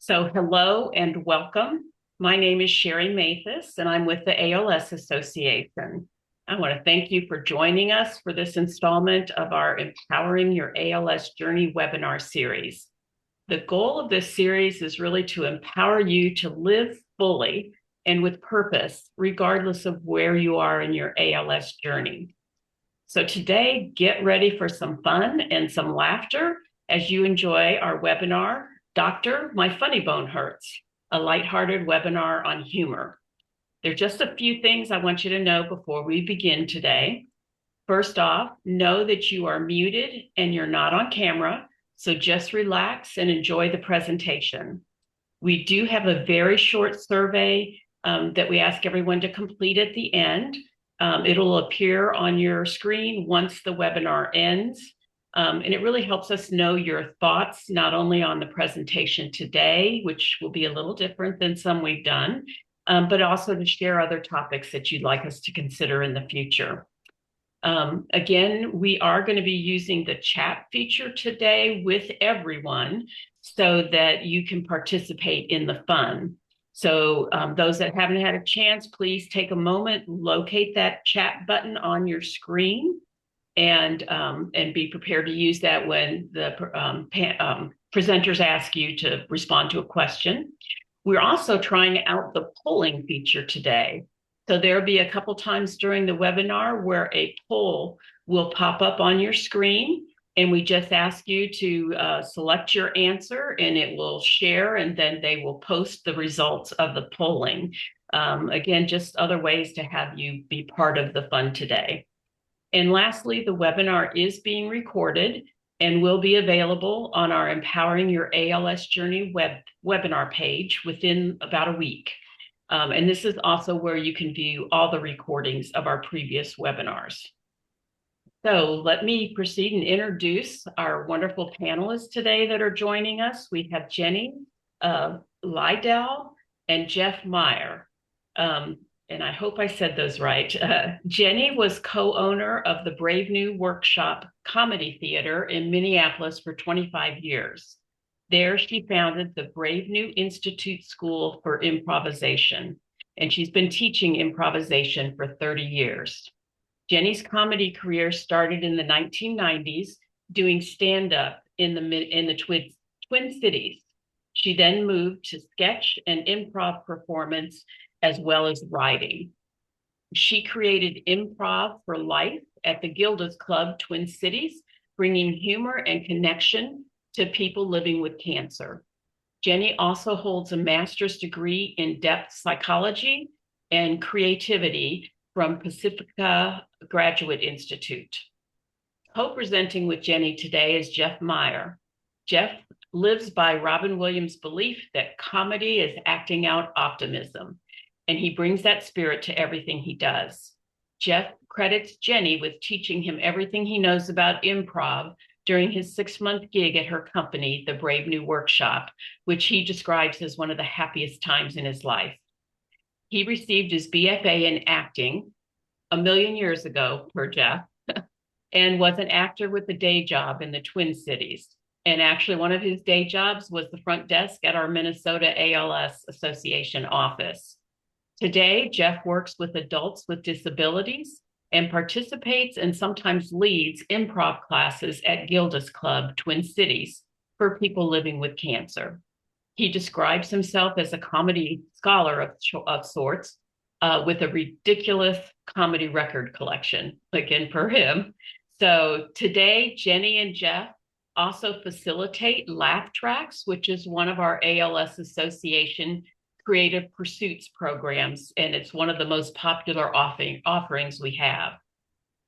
So hello and welcome. My name is Sherry Mathis, and I'm with the ALS Association. I want to thank you for joining us for this installment of our Empowering Your ALS Journey webinar series. The goal of this series is really to empower you to live fully and with purpose, regardless of where you are in your ALS journey. So today, get ready for some fun and some laughter as you enjoy our webinar, Doctor, My Funny Bone Hurts, a lighthearted webinar on humor. There are just a few things I want you to know before we begin today. First off, know that you are muted and you're not on camera, so just relax and enjoy the presentation. We do have a very short survey that we ask everyone to complete at the end. It'll appear on your screen once the webinar ends. And it really helps us know your thoughts, not only on the presentation today, which will be a little different than some we've done, but also to share other topics that you'd like us to consider in the future. Again, we are going to be using the chat feature today with everyone so that you can participate in the fun. So those that haven't had a chance, please take a moment, locate that chat button on your screen, and be prepared to use that when the presenters ask you to respond to a question. We're also trying out the polling feature today. So there'll be a couple times during the webinar where a poll will pop up on your screen, and we just ask you to select your answer, and it will share, and then they will post the results of the polling. Again, just other ways to have you be part of the fun today. And lastly, the webinar is being recorded and will be available on our Empowering Your ALS Journey webinar page within about a week. And this is also where you can view all the recordings of our previous webinars. So let me proceed and introduce our wonderful panelists today that are joining us. We have Jenny Lydell and Jeff Meyer. And I hope I said those right. Jenny was co-owner of the Brave New Workshop Comedy Theater in Minneapolis for 25 years. There, she founded the Brave New Institute School for Improvisation, and she's been teaching improvisation for 30 years. Jenny's comedy career started in the 1990s, doing stand-up in the Twin Cities. She then moved to sketch and improv performance, as well as writing. She created Improv for Life at the Gilda's Club, Twin Cities, bringing humor and connection to people living with cancer. Jenny also holds a master's degree in depth psychology and creativity from Pacifica Graduate Institute. Co-presenting with Jenny today is Jeff Meyer. Jeff lives by Robin Williams' belief that comedy is acting out optimism, and he brings that spirit to everything he does. Jeff credits Jenny with teaching him everything he knows about improv during his 6-month gig at her company, the Brave New Workshop, which he describes as one of the happiest times in his life. He received his BFA in acting a million years ago, per Jeff, and was an actor with a day job in the Twin Cities. And actually, one of his day jobs was the front desk at our Minnesota ALS Association office. Today, Jeff works with adults with disabilities and participates and sometimes leads improv classes at Gilda's Club, Twin Cities, for people living with cancer. He describes himself as a comedy scholar of sorts, with a ridiculous comedy record collection, again, per him. So today, Jenny and Jeff also facilitate Laugh Tracks, which is one of our ALS Association Creative Pursuits programs, and it's one of the most popular offerings we have.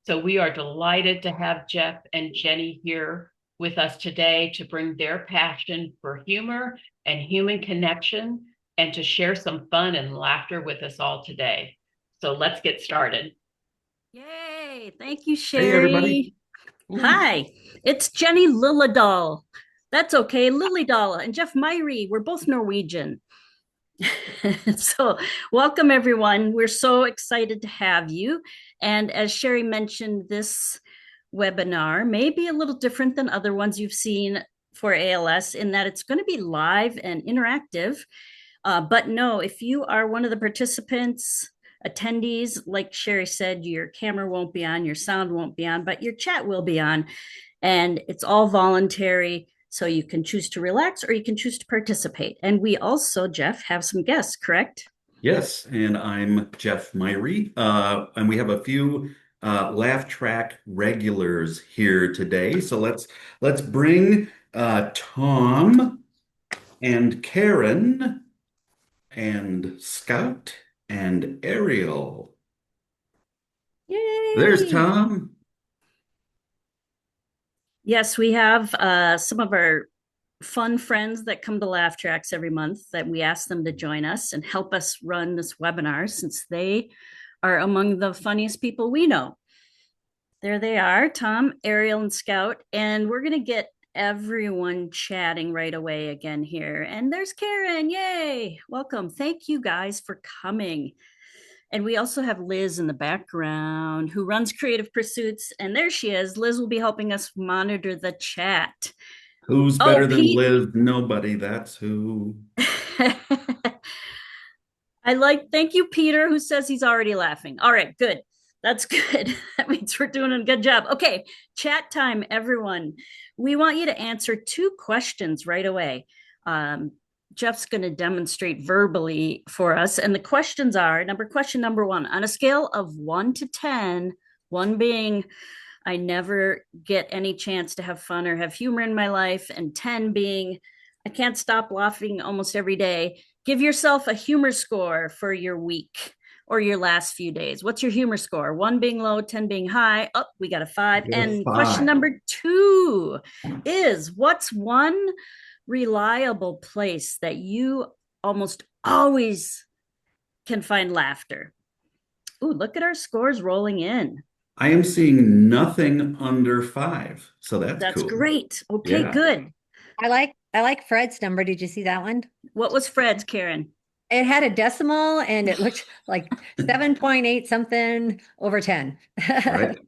So we are delighted to have Jeff and Jenny here with us today to bring their passion for humor and human connection and to share some fun and laughter with us all today. So let's get started. Yay! Thank you, Hey, everybody. Sherry. Hi, it's Jenny Lilledal. That's okay, Lilledal and Jeff Myrie. We're both Norwegian. So, welcome everyone. We're so excited to have you. And as Sherry mentioned, this webinar may be a little different than other ones you've seen for ALS in that it's going to be live and interactive. But no, if you are one of the participants, attendees, like Sherry said, your camera won't be on, your sound won't be on, but your chat will be on. And it's all voluntary. So you can choose to relax or you can choose to participate. And we also, Jeff, have some guests, correct? Yes, and I'm Jeff Myrie, and we have a few laugh track regulars here today. So let's bring Tom and Karen and Scout and Ariel. Yay! There's Tom. Yes, we have some of our fun friends that come to Laugh Tracks every month that we ask them to join us and help us run this webinar since they are among the funniest people we know. There they are, Tom, Ariel, and Scout. And we're going to get everyone chatting right away again here. And there's Karen. Yay. Welcome. Thank you guys for coming. And we also have Liz in the background who runs Creative Pursuits. And there she is. Liz will be helping us monitor the chat. Who's better than Liz? Nobody. That's who. Thank you, Peter, who says he's already laughing. All right, good. That's good. That means we're doing a good job. Okay, chat time, everyone. We want you to answer 2 questions right away. Jeff's going to demonstrate verbally for us. And the questions are, question number 1, on a scale of 1 to 10, 1 being I never get any chance to have fun or have humor in my life, and 10 being I can't stop laughing almost every day. Give yourself a humor score for your week or your last few days. What's your humor score? 1 being low, 10 being high. Oh, we got a 5. And 5. Question number 2 is, what's one reliable place that you almost always can find laughter? Ooh, look at our scores rolling in. I am seeing nothing under 5, so that's cool. Great. Okay, yeah. Good. I like Fred's number. Did you see that one? What was Fred's, Karen? It had a decimal and it looked like 7.8 something over 10. Right.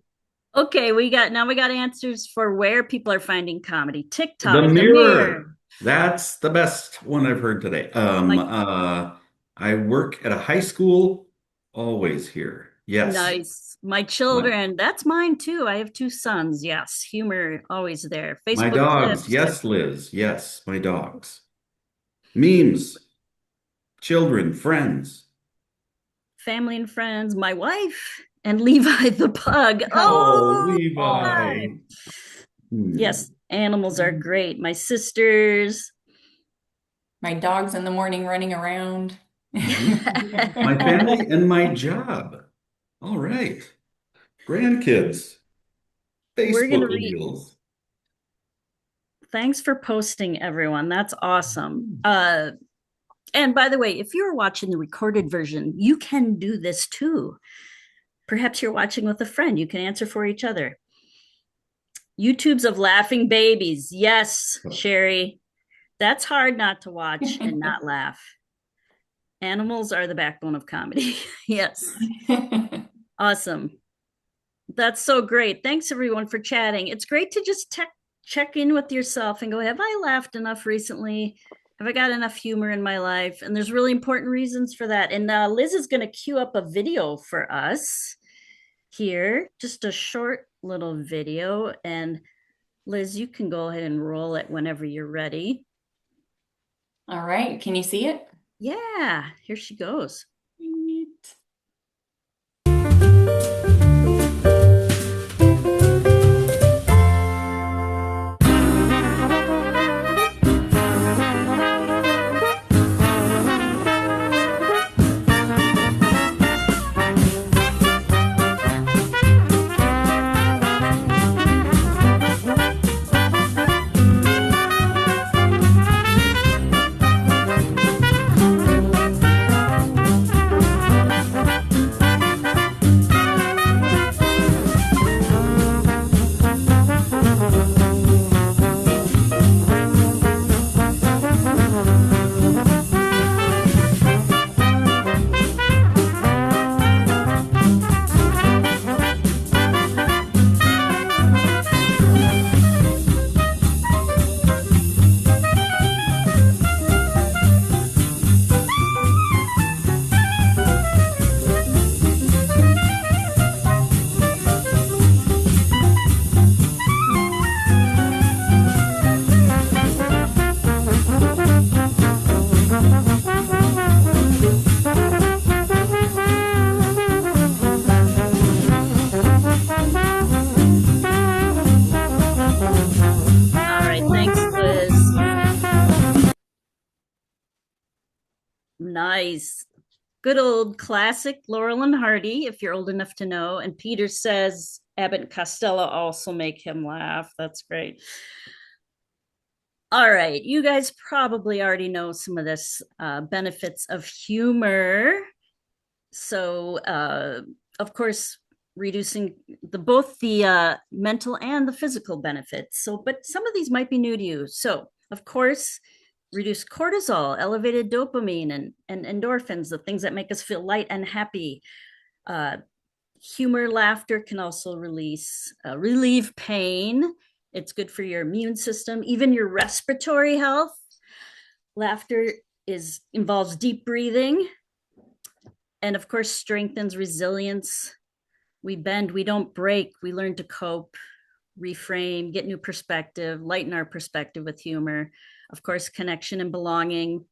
Okay, we got answers for where people are finding comedy. TikTok, the mirror. That's the best one I've heard today. I work at a high school, always here. Yes. Nice. My children, that's mine too. I have 2 sons. Yes. Humor always there. Facebook my dogs. Clips. Yes, Liz. Yes, my dogs. Memes. Children, friends. Family and friends. My wife and Levi the pug. Oh, Levi. Yes, animals are great. My sisters. My dogs in the morning running around. My family and my job. All right. Grandkids. Facebook reels. Thanks for posting, everyone. That's awesome. And by the way, if you're watching the recorded version, you can do this too. Perhaps you're watching with a friend. You can answer for each other. YouTubes of laughing babies. Yes, Sherry. That's hard not to watch and not laugh. Animals are the backbone of comedy. Yes. Awesome. That's so great. Thanks, everyone, for chatting. It's great to just check in with yourself and go, have I laughed enough recently? Have I got enough humor in my life? And there's really important reasons for that. And Liz is going to cue up a video for us here, just a short little video. And Liz, you can go ahead and roll it whenever you're ready. All right. Can you see it? Yeah, here she goes. Nice. Good old classic Laurel and Hardy, if you're old enough to know. And Peter says Abbott and Costello also make him laugh. That's great. All right, you guys probably already know some of this benefits of humor. So, of course, reducing both the mental and the physical benefits. So, but some of these might be new to you. So, of course, reduce cortisol, elevated dopamine, and endorphins, the things that make us feel light and happy. Humor, laughter can also relieve pain. It's good for your immune system, even your respiratory health. Laughter involves deep breathing, and of course, strengthens resilience. We bend, we don't break. We learn to cope, reframe, get new perspective, lighten our perspective with humor. Of course, connection and belonging.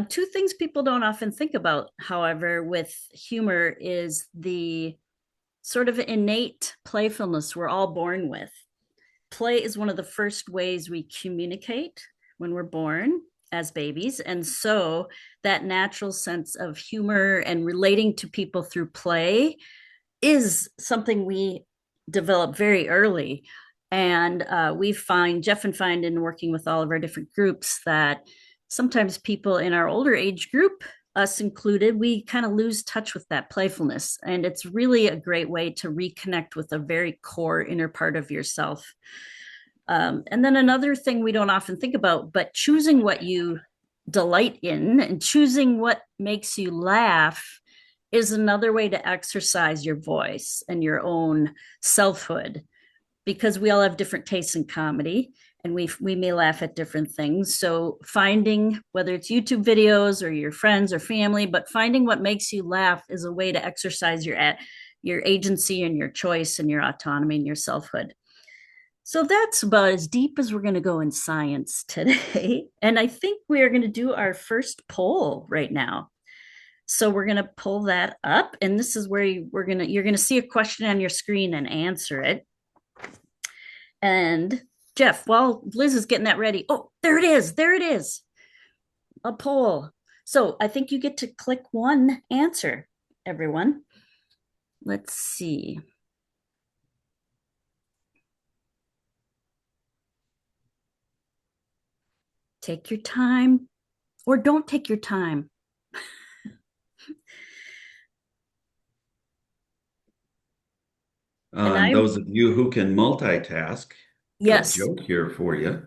Two things people don't often think about, however, with humor is the sort of innate playfulness we're all born with. Play is one of the first ways we communicate when we're born as babies. And so that natural sense of humor and relating to people through play is something we develop very early. And Jeff and find in working with all of our different groups that sometimes people in our older age group, us included, we kind of lose touch with that playfulness. And it's really a great way to reconnect with a very core inner part of yourself. And then another thing we don't often think about, but choosing what you delight in and choosing what makes you laugh is another way to exercise your voice and your own selfhood, because we all have different tastes in comedy and we may laugh at different things. So finding, whether it's YouTube videos or your friends or family, but finding what makes you laugh is a way to exercise your agency and your choice and your autonomy and your selfhood. So that's about as deep as we're going to go in science today. And I think we are going to do our first poll right now. So we're going to pull that up, and this is where you're going to see a question on your screen and answer it. And Jeff, while Liz is getting that ready, oh, there it is, a poll. So I think you get to click one answer, everyone. Let's see. Take your time, or don't take your time. Those of you who can multitask, yes, a joke here for you.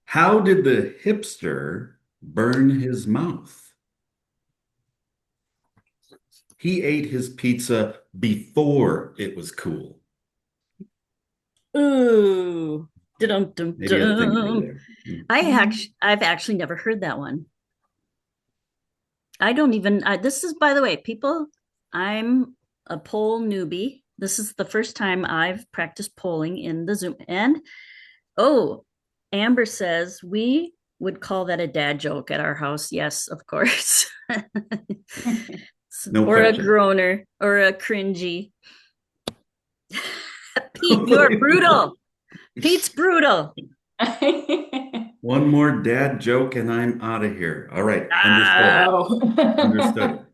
How did the hipster burn his mouth? He ate his pizza before it was cool. Ooh, dum dum Maybe a thinker dum. there. I've actually never heard that one. I don't even. This is, by the way, people. I'm a poll newbie. This is the first time I've practiced polling in the Zoom. And oh, Amber says we would call that a dad joke at our house. Yes, of course. No or question. a groaner or a cringy. Pete, you're brutal. Pete's brutal. One more dad joke and I'm out of here. All right. Understood. Understood.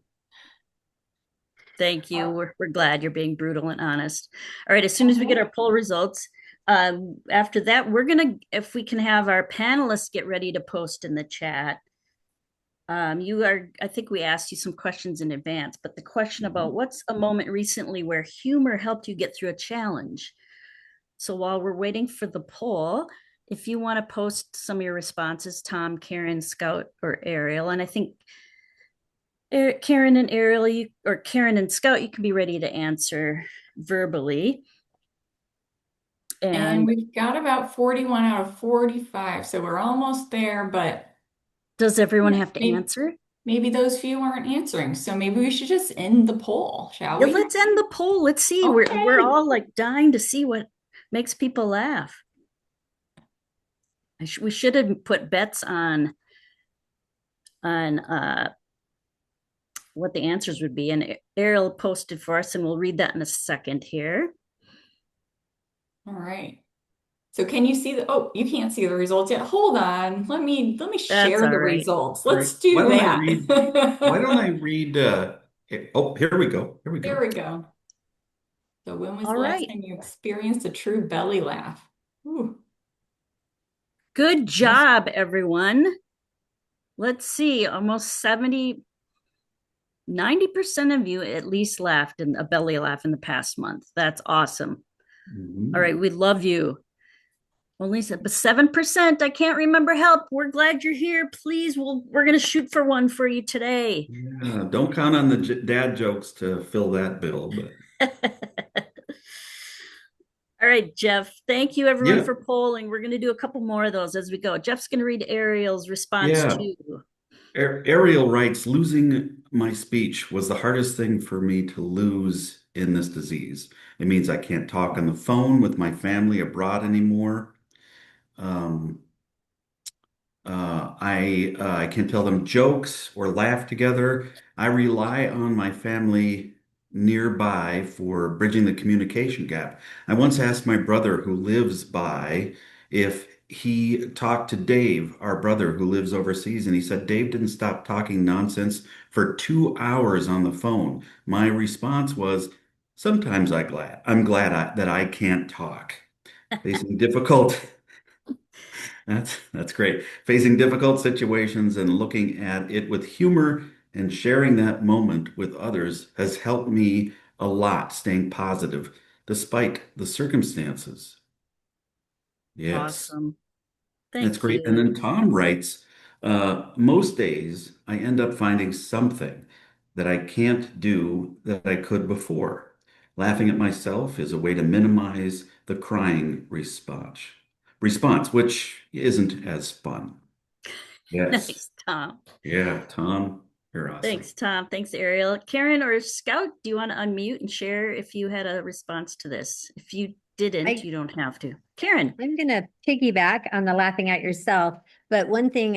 Thank you. We're glad you're being brutal and honest. All right. As soon as we get our poll results, after that, we're going to, if we can have our panelists get ready to post in the chat. I think we asked you some questions in advance, but the question about what's a moment recently where humor helped you get through a challenge. So while we're waiting for the poll, if you want to post some of your responses, Tom, Karen, Scout, or Ariel, and I think Karen and Ariel, or Karen and Scout, you can be ready to answer verbally. And we've got about 41 out of 45, so we're almost there, but does everyone have to answer? Maybe those few aren't answering, so maybe we should just end the poll, shall we? Let's end the poll. Let's see. Okay. We're all like dying to see what makes people laugh. We should have put bets on what the answers would be, and Ariel posted for us, and we'll read that in a second here. All right. So can you see oh, you can't see the results yet. Hold on. Let me That's share all the right. results. All right. Let's do that. Why don't I read oh, here we go. Here we There go. we go. So when was All the last right. time you experienced a true belly laugh? Ooh. Good job, everyone. Let's see, almost 90% of you at least laughed in a belly laugh in the past month. That's awesome. All right, Mhm. we love you. Only 7%. I can't remember help. We're glad you're here. Please, we're gonna shoot for one for you today. Yeah, don't count on the dad jokes to fill that bill, but All right, Jeff. Thank you everyone yeah, for polling. We're gonna do a couple more of those as we go. Jeff's gonna read Ariel's response yeah. too. Ariel writes, losing my speech was the hardest thing for me to lose in this disease. It means I can't talk on the phone with my family abroad anymore. Um, I can't tell them jokes or laugh together. I rely on my family nearby for bridging the communication gap. I once asked my brother who lives by if he talked to Dave, our brother who lives overseas, and he said Dave didn't stop talking nonsense for 2 hours on the phone. My response was, sometimes I'm glad that I can't talk. Facing difficult that's great. Facing difficult situations and looking at it with humor and sharing that moment with others has helped me a lot, staying positive despite the circumstances. Yes, Awesome. that's Thank great. And you. then Tom writes, most days I end up finding something that I can't do that I could before. Laughing at myself is a way to minimize the crying response, which isn't as fun. Yes. Nice, Tom. Yeah, Tom, you're awesome. Thanks, Tom. Thanks, Ariel. Karen or Scout, do you want to unmute and share if you had a response to this? If you didn't, I you don't have to. Karen. I'm gonna piggyback on the laughing at yourself, but one thing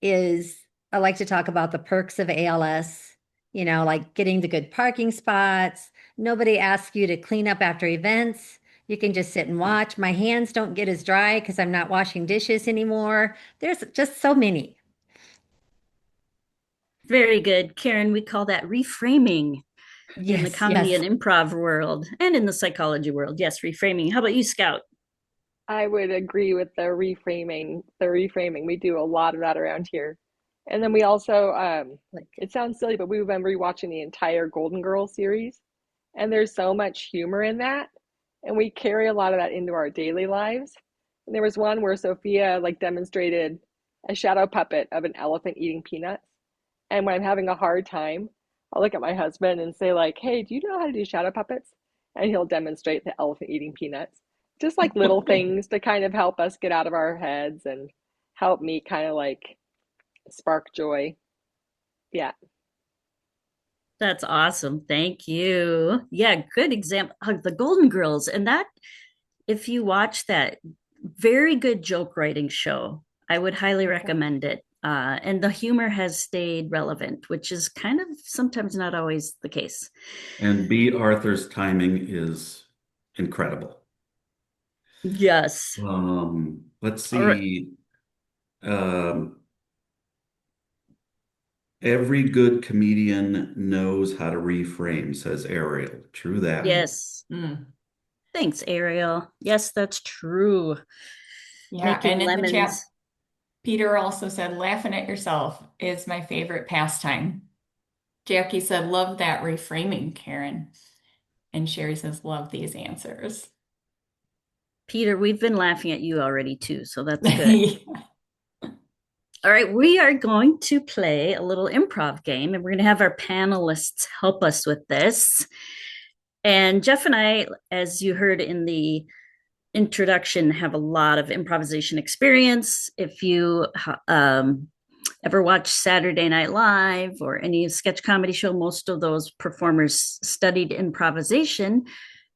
is I like to talk about the perks of ALS, like getting the good parking spots. Nobody asks you to clean up after events. You can just sit and watch. My hands don't get as dry because I'm not washing dishes anymore. There's just so many. Very good. Karen, we call that reframing in the Yes, comedy yes. and improv world and in the psychology world. Yes, reframing. How about you, Scout? I would agree with the reframing. The reframing. We do a lot of that around here. And then we also, Like, it sounds silly, but we've been rewatching the entire Golden Girls series, and there's so much humor in that, and we carry a lot of that into our daily lives. And there was one where Sophia like demonstrated a shadow puppet of an elephant eating peanuts. And when I'm having a hard time, I'll look at my husband and say like, "Hey, do you know how to do shadow puppets?" And he'll demonstrate the elephant eating peanuts. Just like little things to kind of help us get out of our heads and help me kind of like spark joy. Yeah. That's awesome. Thank you. Yeah, good example. The Golden Girls. And that, if you watch that, very good joke writing show. I would highly Okay. recommend it. And the humor has stayed relevant, which is kind of sometimes not always the case. And B. Arthur's timing is incredible. Yes. Let's All right. see. Um, every good comedian knows how to reframe, says Ariel. True that. Yes. Mm. Thanks, Ariel. Yes, that's true. Yeah, Making and in the chat, lemons. Peter also said, laughing at yourself is my favorite pastime. Jackie said, love that reframing, Karen. And Sherry says, love these answers. Peter, we've been laughing at you already too, so that's good. All right, we are going to play a little improv game, and we're going to have our panelists help us with this. And Jeff and I, as you heard in the introduction, have a lot of improvisation experience. If you ever watch Saturday Night Live or any sketch comedy show, most of those performers studied improvisation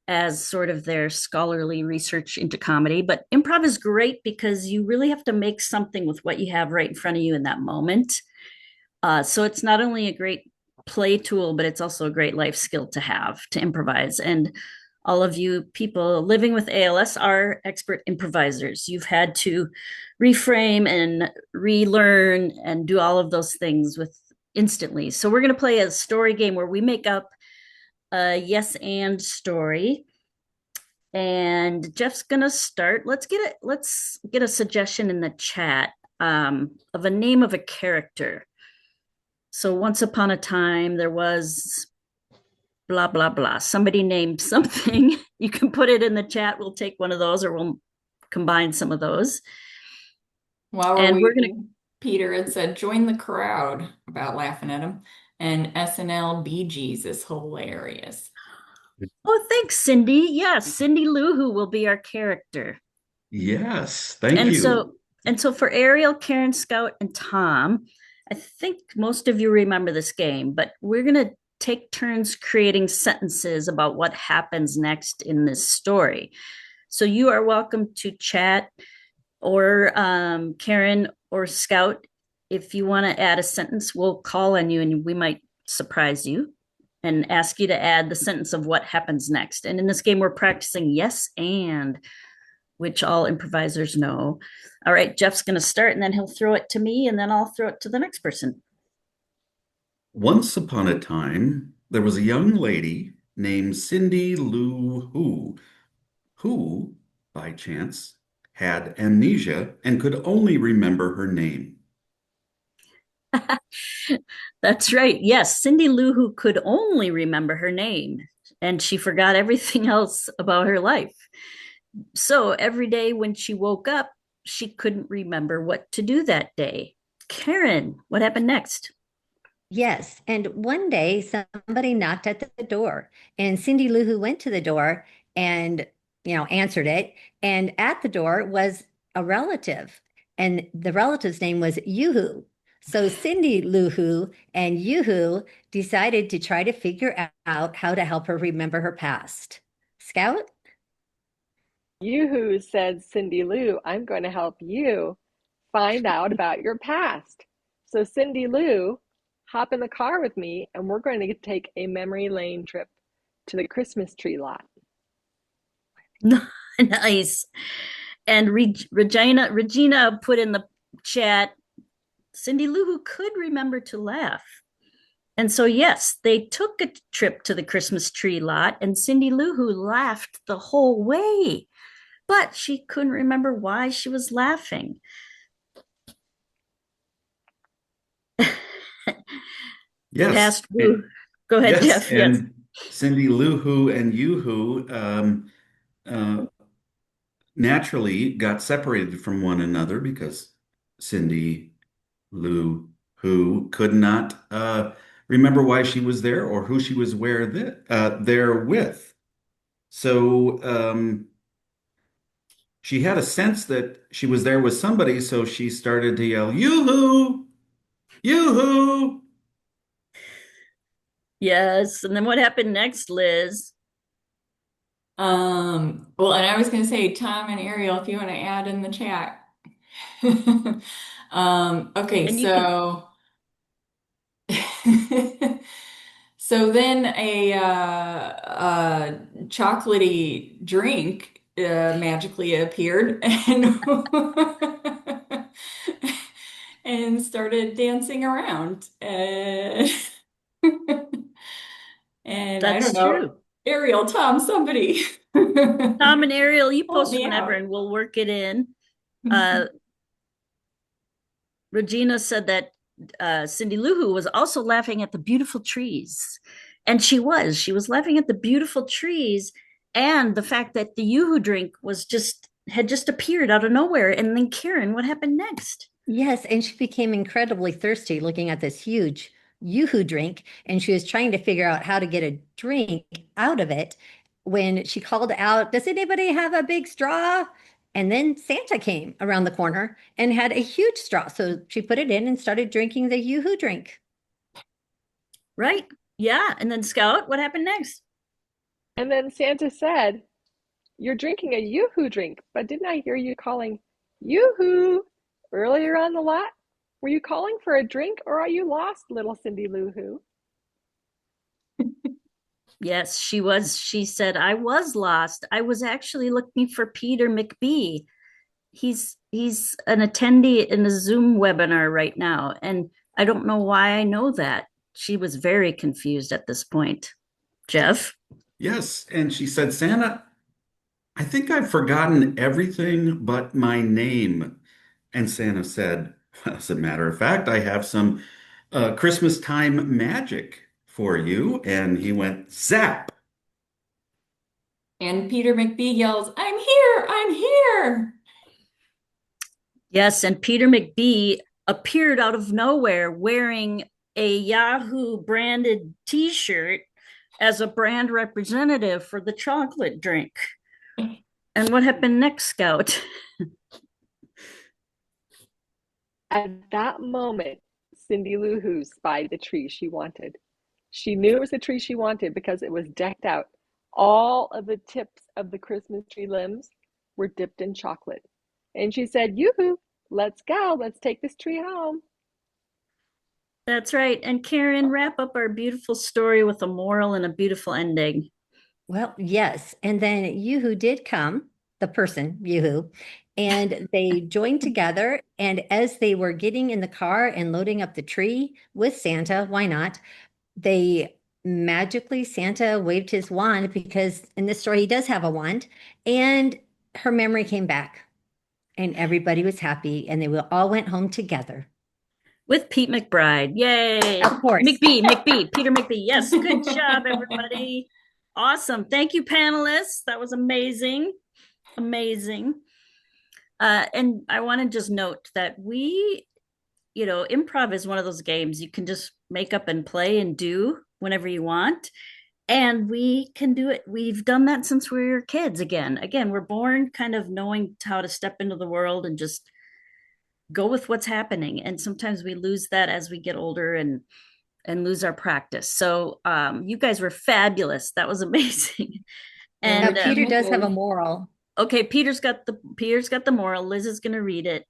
as sort of their scholarly research into comedy. But improv is great because you really have to make something with what you have right in front of you in that moment. So it's not only a great play tool, but it's also a great life skill to have to improvise. And all of you people living with ALS are expert improvisers. You've had to reframe and relearn and do all of those things with instantly. So we're going to play a story game where we make up a yes and story. And Jeff's going to start. Let's get a suggestion in the chat of a name of a character. So once upon a time there was blah blah blah. Somebody named something. You can put it in the chat. We'll take one of those, or we'll combine some of those. While we're And we're waiting, gonna. Peter had said, join the crowd about laughing at him. And SNL Bee Gees is hilarious. Oh, thanks, Cindy. Yes, Cindy Lou, who will be our character. Yes, thank And you. so for Ariel, Karen, Scout, and Tom, I think most of you remember this game, but we're gonna take turns creating sentences about what happens next in this story. So you are welcome to chat, or Karen or Scout, if you want to add a sentence, we'll call on you and we might surprise you and ask you to add the sentence of what happens next. And in this game, we're practicing yes and, which all improvisers know. All right, Jeff's going to start and then he'll throw it to me and then I'll throw it to the next person. Once upon a time, there was a young lady named Cindy Lou who, by chance, had amnesia and could only remember her name. That's right. Yes, Cindy Lou, who could only remember her name and she forgot everything else about her life. So every day when she woke up, she couldn't remember what to do that day. Karen, what happened next? Yes. And one day somebody knocked at the door, and Cindy Lou Who went to the door and, answered it. And at the door was a relative, and the relative's name was Yoo-Hoo. So Cindy Lou Who and Yoo-Hoo decided to try to figure out how to help her remember her past. Scout? Yoo-hoo said, Cindy Lou, I'm going to help you find out about your past. So Cindy Lou, hop in the car with me and we're going to take a memory lane trip to the Christmas tree lot. Nice. And Regina put in the chat, Cindy Lou Who could remember to laugh. And so, yes, they took a trip to the Christmas tree lot, and Cindy Lou Who laughed the whole way, but she couldn't remember why she was laughing. Yes. Past Woo. Go ahead, Yes, Jeff. Yes. and Cindy Lou Who and Yoo-Hoo naturally got separated from one another because Cindy Lou Who could not remember why she was there or who she was there with. So she had a sense that she was there with somebody, so she started to yell, Yoo-hoo! Yoo-hoo! Yes. And then what happened next, Liz? Well, and I was going to say, Tom and Ariel, if you want to add in the chat. Okay, And so so then a chocolatey drink magically appeared and and started dancing around. And I don't That's know, true. Ariel, Tom, somebody. Tom and Ariel, you Help post me whenever out. and we'll work it in. Uh, Regina said that Cindy Lou Who was also laughing at the beautiful trees. And she was laughing at the beautiful trees and the fact that the Yoo-Hoo drink had just appeared out of nowhere. And then Karen, what happened next? Yes, and she became incredibly thirsty looking at this huge Yoo-Hoo drink, and she was trying to figure out how to get a drink out of it when she called out, Does anybody have a big straw? And then Santa came around the corner and had a huge straw. So she put it in and started drinking the Yoo-Hoo drink. Right? Yeah. And then Scout, what happened next? And then Santa said, You're drinking a Yoo-Hoo drink, but didn't I hear you calling Yoo-Hoo earlier on the lot? Were you calling for a drink or are you lost, little Cindy Lou Who? Yes, she was. She said, I was lost. I was actually looking for Peter McBee. He's an attendee in a Zoom webinar right now, and I don't know why I know that. She was very confused at this point. Jeff? Yes, and she said, Santa, I think I've forgotten everything but my name. And Santa said, well, as a matter of fact, I have some Christmas time magic for you. And he went, zap. And Peter McBee yells, I'm here, I'm here. Yes, and Peter McBee appeared out of nowhere wearing a Yahoo branded t shirt as a brand representative for the chocolate drink. And what happened next, Scout? At that moment, Cindy Lou Who spied the tree she wanted. She knew it was the tree she wanted because it was decked out. All of the tips of the Christmas tree limbs were dipped in chocolate. And she said, Yoo-hoo, let's go. Let's take this tree home. That's right. And Karen, wrap up our beautiful story with a moral and a beautiful ending. Well, yes. And then Yoo-hoo did come, the person, Yoo-hoo, and they joined together. And as they were getting in the car and loading up the tree with Santa, why not? They magically, Santa waved his wand because in this story, he does have a wand, and her memory came back. And everybody was happy, and they all went home together. With Pete McBride. Yay. Of course. McBee, Peter McBee. Yes, good job, everybody. Awesome. Thank you, panelists. That was amazing. Amazing. And I want to just note that improv is one of those games you can just make up and play and do whenever you want. And we can do it. We've done that since we were kids again. Again, we're born kind of knowing how to step into the world and just go with what's happening. And sometimes we lose that as we get older and lose our practice. So you guys were fabulous. That was amazing. Now, And Peter does have a moral. okay, Peter's got the moral. Liz is going to read it.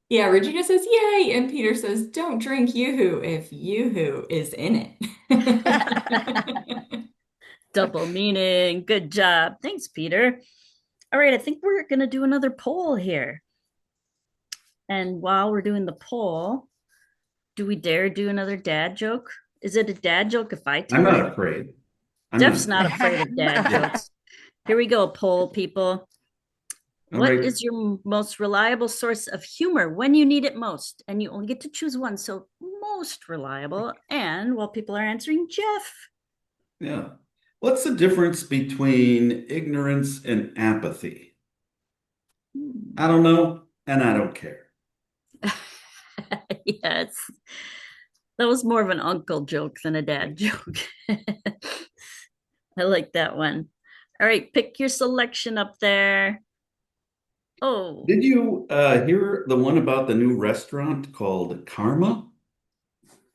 Yeah, Regina says, yay. And Peter says, don't drink Yoo-hoo if Yoo-hoo is in it. Double meaning. Good job. Thanks, Peter. All right, I think we're going to do another poll here. And while we're doing the poll, do we dare do another dad joke? Is it a dad joke if I tell I'm it? not afraid. Jeff's not afraid of dad jokes. Here we go, poll people. What is your most reliable source of humor when you need it most? And you only get to choose one. So most reliable. And while people are answering, Jeff. Yeah. What's the difference between ignorance and apathy? I don't know, and I don't care. Yes. That was more of an uncle joke than a dad joke. I like that one. All right, pick your selection up there. Oh. Did you hear the one about the new restaurant called Karma?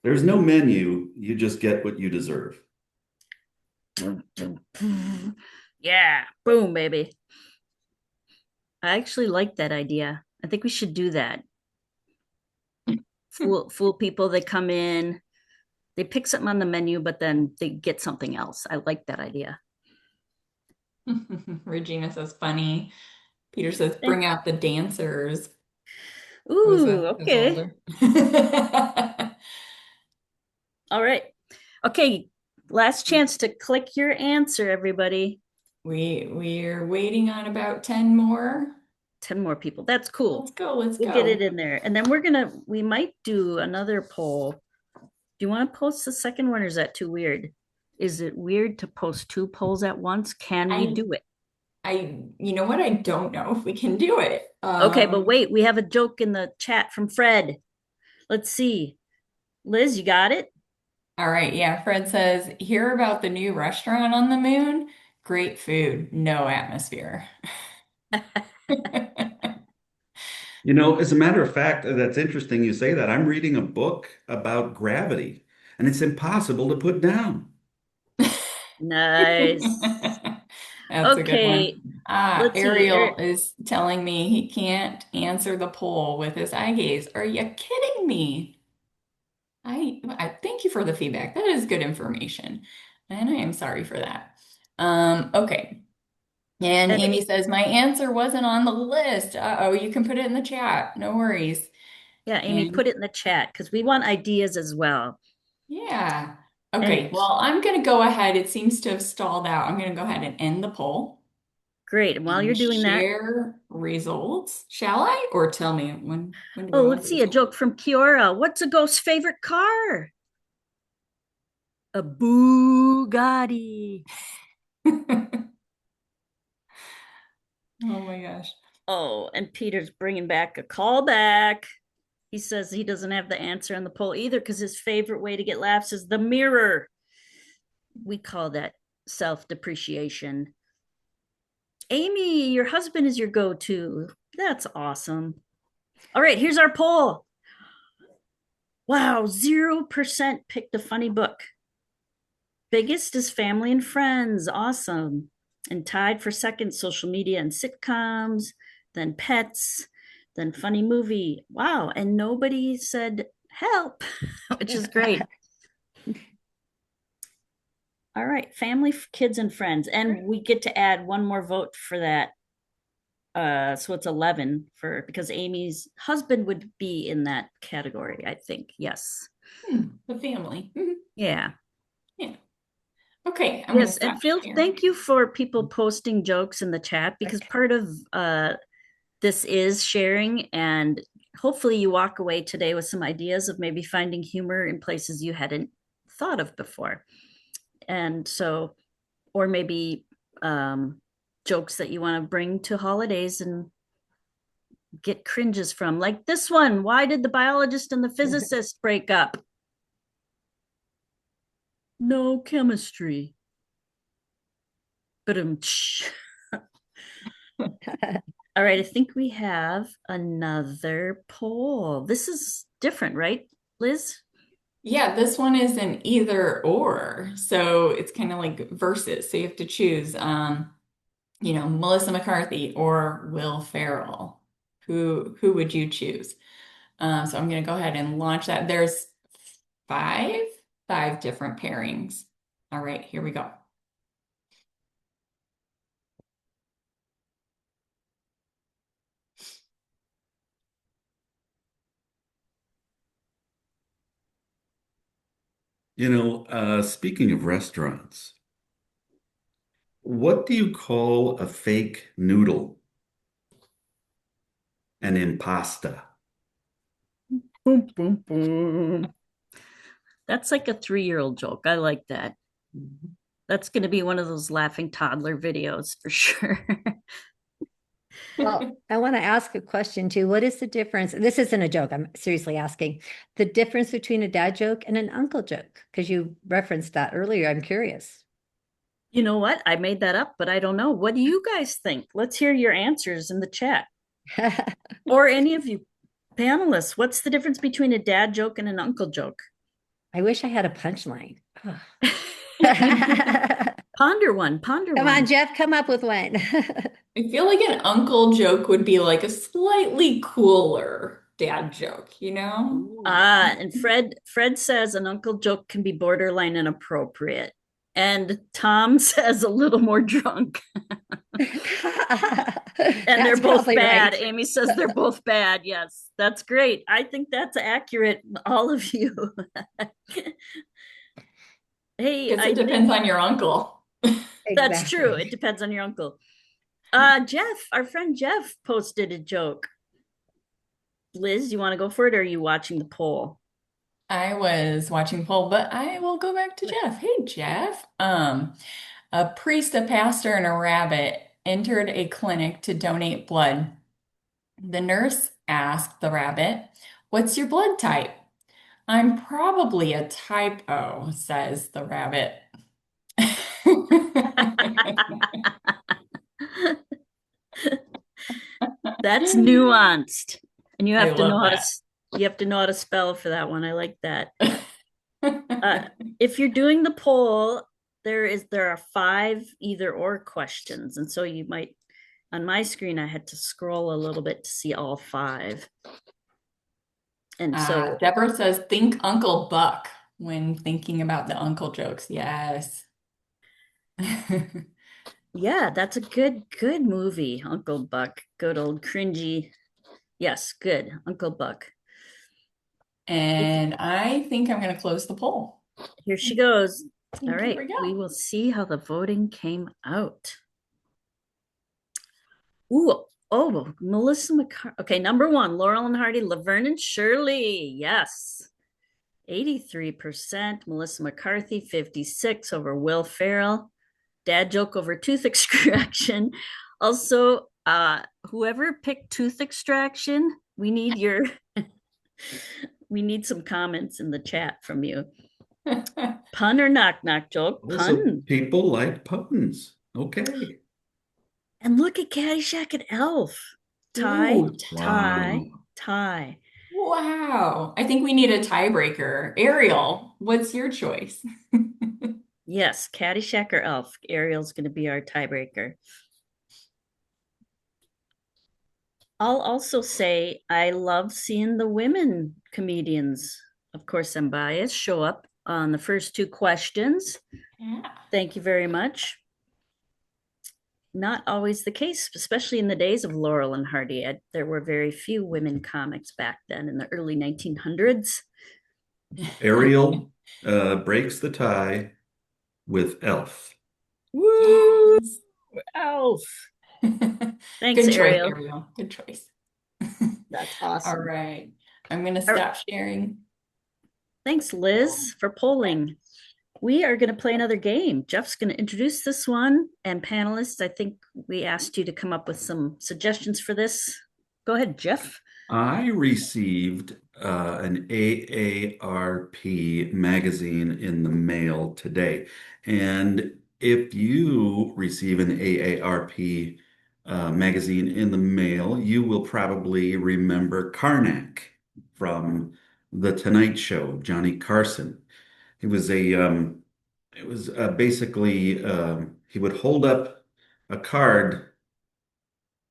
There's no menu, you just get what you deserve. Yeah, boom, baby. I actually like that idea. I think we should do that. Fool people that come in, they pick something on the menu, but then they get something else. I like that idea. Regina says, funny. Peter says, bring out the dancers. Ooh, okay. All right. Okay, last chance to click your answer, everybody. We're waiting on about 10 more. 10 more people. That's cool. Let's go. We'll get it in there. And then we might do another poll. Do you want to post the second one or is that too weird? Is it weird to post 2 polls at once? Can we do it? You know what? I don't know if we can do it. Okay, but wait, we have a joke in the chat from Fred. Let's see. Liz, you got it? All right. Yeah. Fred says, hear about the new restaurant on the moon? Great food, no atmosphere. You know, as a matter of fact, that's interesting you say that. I'm reading a book about gravity, and it's impossible to put down. Nice. That's okay. A good one. Ariel is telling me he can't answer the poll with his eye gaze. Are you kidding me? I thank you for the feedback. That is good information. And I am sorry for that. Okay. And And Amy says, my answer wasn't on the list. Uh-oh, you can put it in the chat. No worries. yeah, Amy, And put it in the chat because we want ideas as well. yeah. And Okay, well, I'm going to go ahead. It seems to have stalled out. I'm going to go ahead and end the poll great. And while you're and doing that, share results. Shall I? Or tell me when do we oh, want let's the see a results? joke from Kiora. What's a ghost's favorite car? A Bugatti. Oh my gosh. Oh, and Peter's bringing back a callback. He says he doesn't have the answer on the poll either because his favorite way to get laughs is the mirror. We call that self-depreciation. Amy, your husband is your go-to. That's awesome. All right, here's our poll. Wow, 0% picked a funny book. Biggest is family and friends. Awesome. And tied for second, social media and sitcoms, then pets, then funny movie. Wow. And nobody said help, which is great. All right, family, kids, and friends. And we get to add one more vote for that. So it's 11 for because Amy's husband would be in that category, I think. Yes. The family. Yeah. Yeah. Okay, I'm going to Yes, and stop Phil, sharing. thank you for people posting jokes in the chat because part of this is sharing, and hopefully you walk away today with some ideas of maybe finding humor in places you hadn't thought of before. And so, or maybe jokes that you want to bring to holidays and get cringes from, like this one. Why did the biologist and the physicist break up? No chemistry. But all right, I think we have another poll. This is different, right, Liz? Yeah, this one is an either or. So it's kind of like versus. So you have to choose, Melissa McCarthy or Will Ferrell. Who would you choose? So I'm going to go ahead and launch that. There's five, five different pairings. All right, here we go. Speaking of restaurants, what do you call a fake noodle? An impasta. Boom, boom, boom. That's like a 3-year-old joke. I like that. That's going to be one of those laughing toddler videos for sure. Well, I want to ask a question too. What is the difference? This isn't a joke. I'm seriously asking the difference between a dad joke and an uncle joke, because you referenced that earlier. I'm curious. You know what? I made that up, but I don't know. What do you guys think? Let's hear your answers in the chat. Or any of you panelists. What's the difference between a dad joke and an uncle joke? I wish I had a punchline. Ponder one. Ponder Come one. on, Jeff, come up with one. I feel like an uncle joke would be like a slightly cooler dad joke, you know? And Fred says an uncle joke can be borderline inappropriate. And Tom says a little more drunk. And they're both bad. Right. Amy says they're both bad. Yes, that's great. I think that's accurate, all of you. Hey, it depends on your uncle. That's true. It depends on your uncle. Jeff, our friend Jeff posted a joke. Liz, you want to go for it, or are you watching the poll? I was watching the poll, but I will go back to Jeff. Hey, Jeff. A priest, a pastor, and a rabbit entered a clinic to donate blood. The nurse asked the rabbit, "What's your blood type?" "I'm probably a type O," says the rabbit. That's nuanced. And you have to know how to spell for that one. I like that. If you're doing the poll, there are 5 either or questions. And so you might, on my screen, I had to scroll a little bit to see all 5. And so Deborah says, think Uncle Buck when thinking about the uncle jokes. Yes. Yeah, that's a good movie, Uncle Buck. Good old cringy. Yes, good, Uncle Buck. And I think I'm going to close the poll. Here she goes. And All here right, we we go. will see how the voting came out. Ooh, oh, Melissa McCarthy. Okay, number one, Laurel and Hardy, Laverne and Shirley. Yes. 83%. Melissa McCarthy, 56 over Will Ferrell. Dad joke over tooth extraction. Also, whoever picked tooth extraction, we need your we need some comments in the chat from you. Pun or knock knock joke? Also, Pun. people like puns. Okay. And look at Caddyshack and Elf. Tie, Ooh, tie, Wow. tie. wow. I think we need a tiebreaker. Ariel, what's your choice? Yes, Caddyshack or Elf. Ariel's going to be our tiebreaker. I'll also say I love seeing the women comedians. Of course, I'm biased. Show up on the first two questions. Yeah. Thank you very much. Not always the case, especially in the days of Laurel and Hardy. There were very few women comics back then in the early 1900s. Ariel breaks the tie with Elf. Woo! Yes. Elf. Thanks, Good choice, Ariel. Ariel. Good choice. That's All awesome. right. I'm going to All right. stop sharing. Thanks, Liz, for polling. We are going to play another game. Jeff's going to introduce this one. And panelists, I think we asked you to come up with some suggestions for this. Go ahead, Jeff. I received an AARP magazine in the mail today. And if you receive an AARP magazine in the mail, you will probably remember Karnak from The Tonight Show, Johnny Carson. It was basically he would hold up a card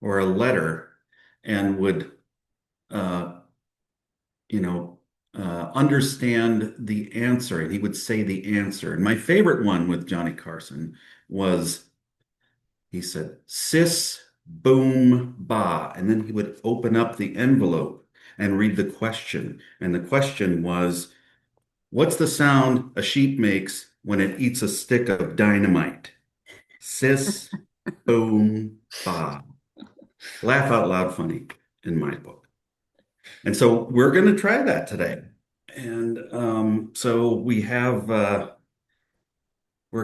or a letter and would uh, you know, understand the answer, and he would say the answer. And my favorite one with Johnny Carson was he said, "Sis, boom, ba," and then he would open up the envelope and read the question. And the question was, "What's the sound a sheep makes when it eats a stick of dynamite?" Sis, boom, ba. Laugh out loud funny in my book. And so we're going to try that today. And so we're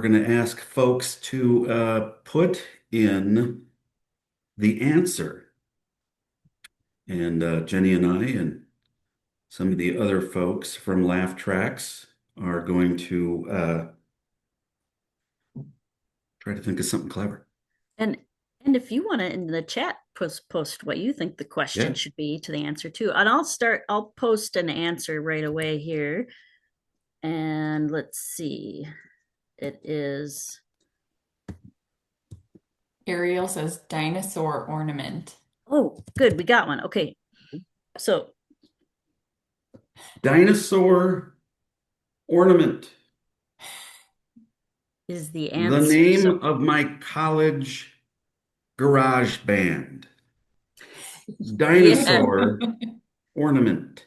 going to ask folks to put in the answer. And Jenny and I and some of the other folks from Laugh Tracks are going to try to think of something clever. And if you want to in the chat post what you think the question Yeah. should be to the answer too. And I'll post an answer right away here. And let's see. It is Ariel says dinosaur ornament. oh good, we got one. Okay. So Dinosaur ornament. is the The answer. name So of my college garage band. Dinosaur ornament.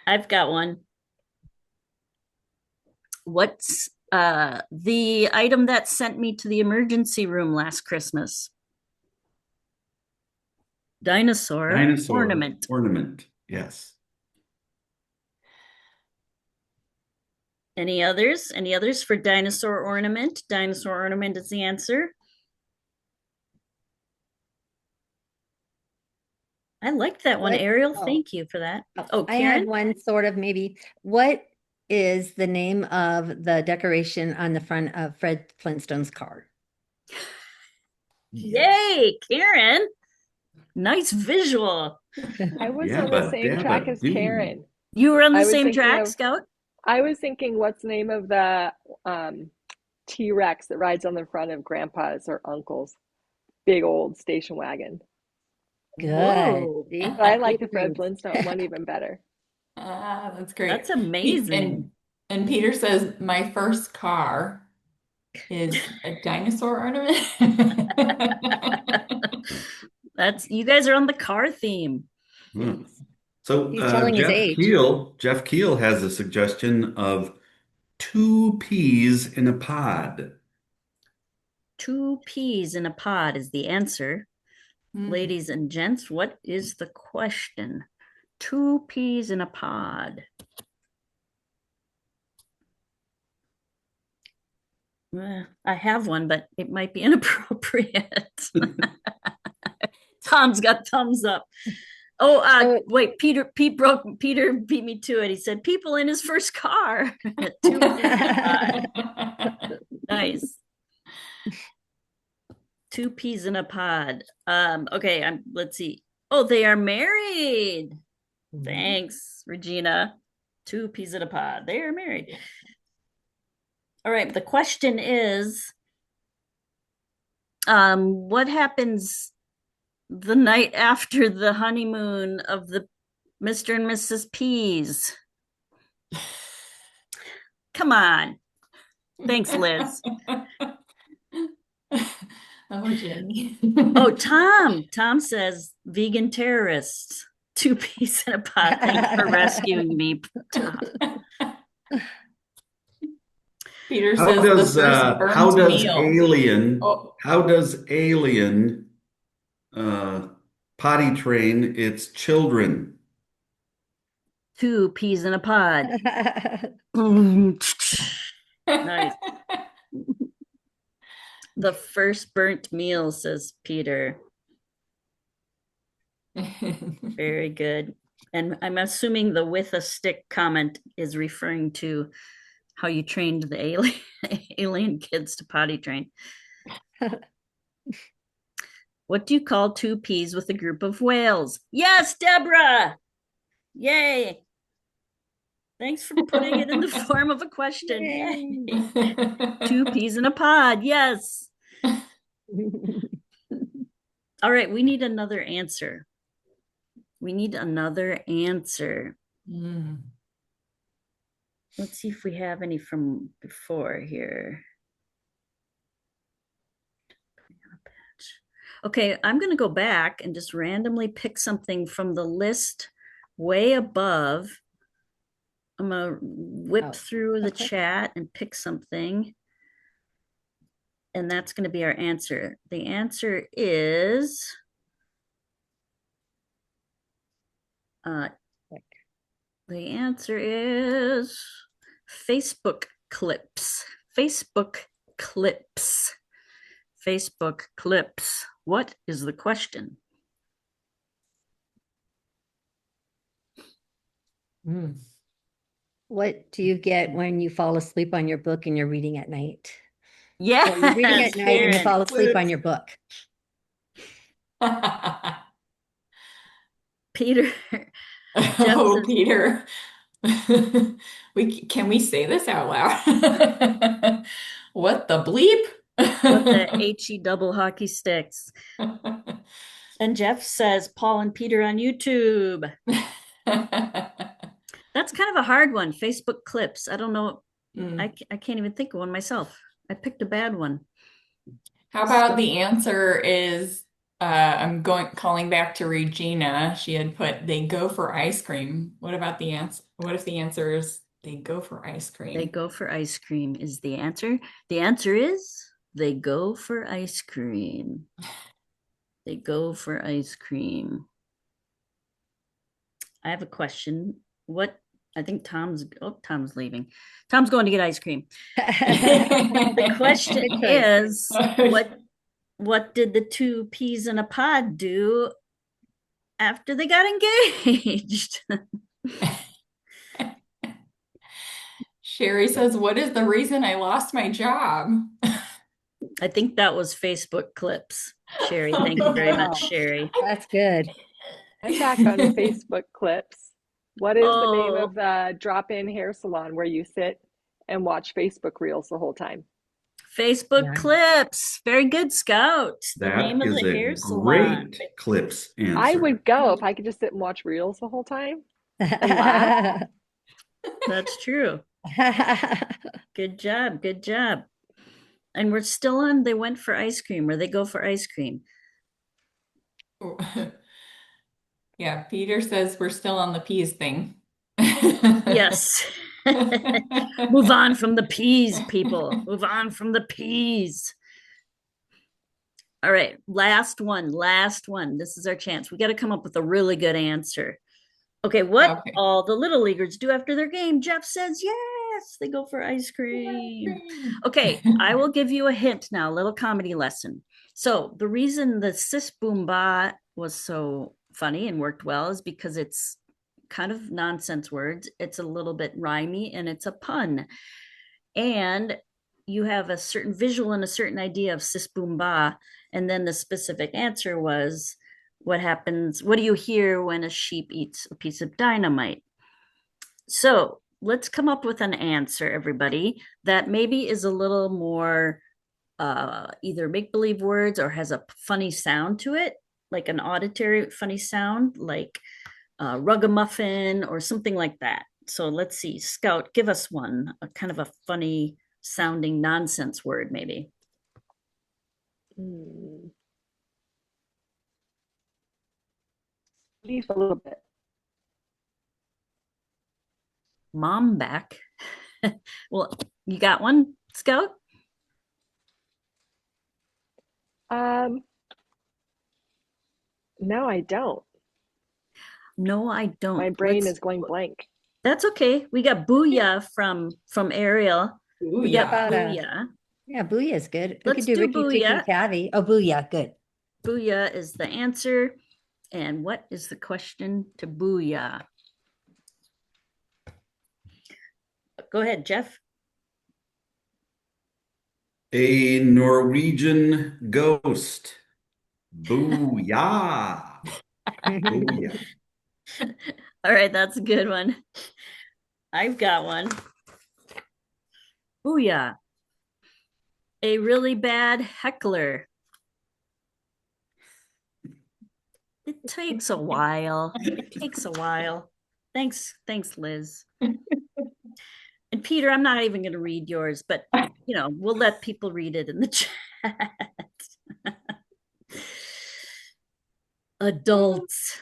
I've got one. What's the item that sent me to the emergency room last Christmas? Dinosaur ornament. Ornament. Yes. Any others? Any others for dinosaur ornament? Dinosaur ornament is the answer. I liked that one, What- Ariel. oh. Thank you for that. Oh, I have Karen? one sort of maybe. What is the name of the decoration on the front of Fred Flintstone's car? Yay, Karen. Nice visual. I was Yeah, on the but same track as dabba-doo. Karen. You were on the I was same thinking track, of- Scout? I was thinking, what's the name of the T-Rex that rides on the front of Grandpa's or Uncle's big old station wagon? Good. Whoa. See? But I like the Eight Fred points. Flintstone one even better. That's great. That's amazing. And Peter says, my first car. is a dinosaur ornament. You guys are on the car theme. Hmm. So He's telling his age. Jeff Keel has a suggestion of two peas in a pod. 2 peas in a pod is the answer. Ladies and gents, what is the question? 2 peas in a pod. I have one, but it might be inappropriate. Tom's got thumbs up. Oh, wait, Peter beat me to it. He said people in his first car. Nice. 2 peas in a pod. Okay, let's see. Oh, they are married. Thanks, Regina. 2 peas in a pod. They are married. All right, the question is, what happens the night after the honeymoon of the Mr. and Mrs. Peas? Come on. Thanks, Liz. Oh, Jenny. Oh, Tom says vegan terrorists. 2 peas in a pod. Thanks for rescuing me, Tom. Peter says how does Alien potty train its children? 2 peas in a pod. Nice. The first burnt meal, says Peter. Very good. And I'm assuming the with a stick comment is referring to how you trained the alien kids to potty train. What do you call 2 peas with a group of whales? Yes, Deborah. Yay. Thanks for putting it in the form of a question. Yay. 2 peas in a pod. Yes. All right, we need another answer. Let's see if we have any from before here. Okay, I'm going to go back and just randomly pick something from the list way above. I'm going to whip through the chat and pick something. And that's going to be our answer. The answer is Facebook clips. Facebook clips. Facebook clips. What is the question? What do you get when you fall asleep on your book and you're reading at night? Yeah, so you're reading at night and you fall asleep on your book. Peter. Oh, Peter. Can we say this out loud? What the bleep? What the HE double hockey sticks. And Jeff says Paul and Peter on YouTube. That's kind of a hard one. Facebook clips. I don't know. I can't even think of one myself. I picked a bad one. How about the answer is I'm calling back to Regina. She had put they go for ice cream. What about the answer? What if the answer is they go for ice cream? They go for ice cream is the answer. The answer is they go for ice cream. They go for ice cream. I have a question. I think Tom's leaving. Tom's going to get ice cream. The question is, what did the 2 peas in a pod do after they got engaged? Sherry says, what is the reason I lost my job? I think that was Facebook clips. Sherry, thank you very much, Sherry. That's good. I'm back on Facebook clips. What is the name of the drop-in hair salon where you sit and watch Facebook reels the whole time? Facebook clips. Very good, Scout. The name of the hair salon. Great clips answer. I would go if I could just sit and watch reels the whole time and laugh. That's true. Good job. Good job. And we're still on, they went for ice cream or they go for ice cream. Yeah, Peter says we're still on the peas thing. Yes. Move on from the peas, people. Move on from the peas. All right, last one, last one. This is our chance. We got to come up with a really good answer. Okay, what Okay. all the little leaguers do after their game? Jeff says yes, they go for ice cream. Okay, I will give you a hint now, a little comedy lesson. So the reason the sis boom ba was so funny and worked well is because it's kind of nonsense words. It's a little bit rhymey and it's a pun. And you have a certain visual and a certain idea of sis boom ba. And then the specific answer was what happens, what do you hear when a sheep eats a piece of dynamite? So let's come up with an answer, everybody, that maybe is a little more either make believe words or has a funny sound to it, like an auditory funny sound, like ruggamuffin or something like that. So let's see, Scout, give us one, a kind of a funny sounding nonsense word, maybe. Hmm. Leave a little bit. Mom back. Well, you got one, Scout? Um, no, I don't. No, I don't. My brain is going blank. That's okay. We got booyah from Ariel. Ooh, We got yeah. About booyah. yeah, booyah is good. We Let's could do do Ricky Tikki booyah. Tavi. Oh, booyah, good. Booyah is the answer. And what is the question to booyah? Go ahead, Jeff. A Norwegian ghost. Booyah. Booyah. All right, that's a good one. I've got one. Booyah. A really bad heckler. It takes a while. It takes a while. Thanks, Liz. And Peter, I'm not even going to read yours, but we'll let people read it in the chat. Adults.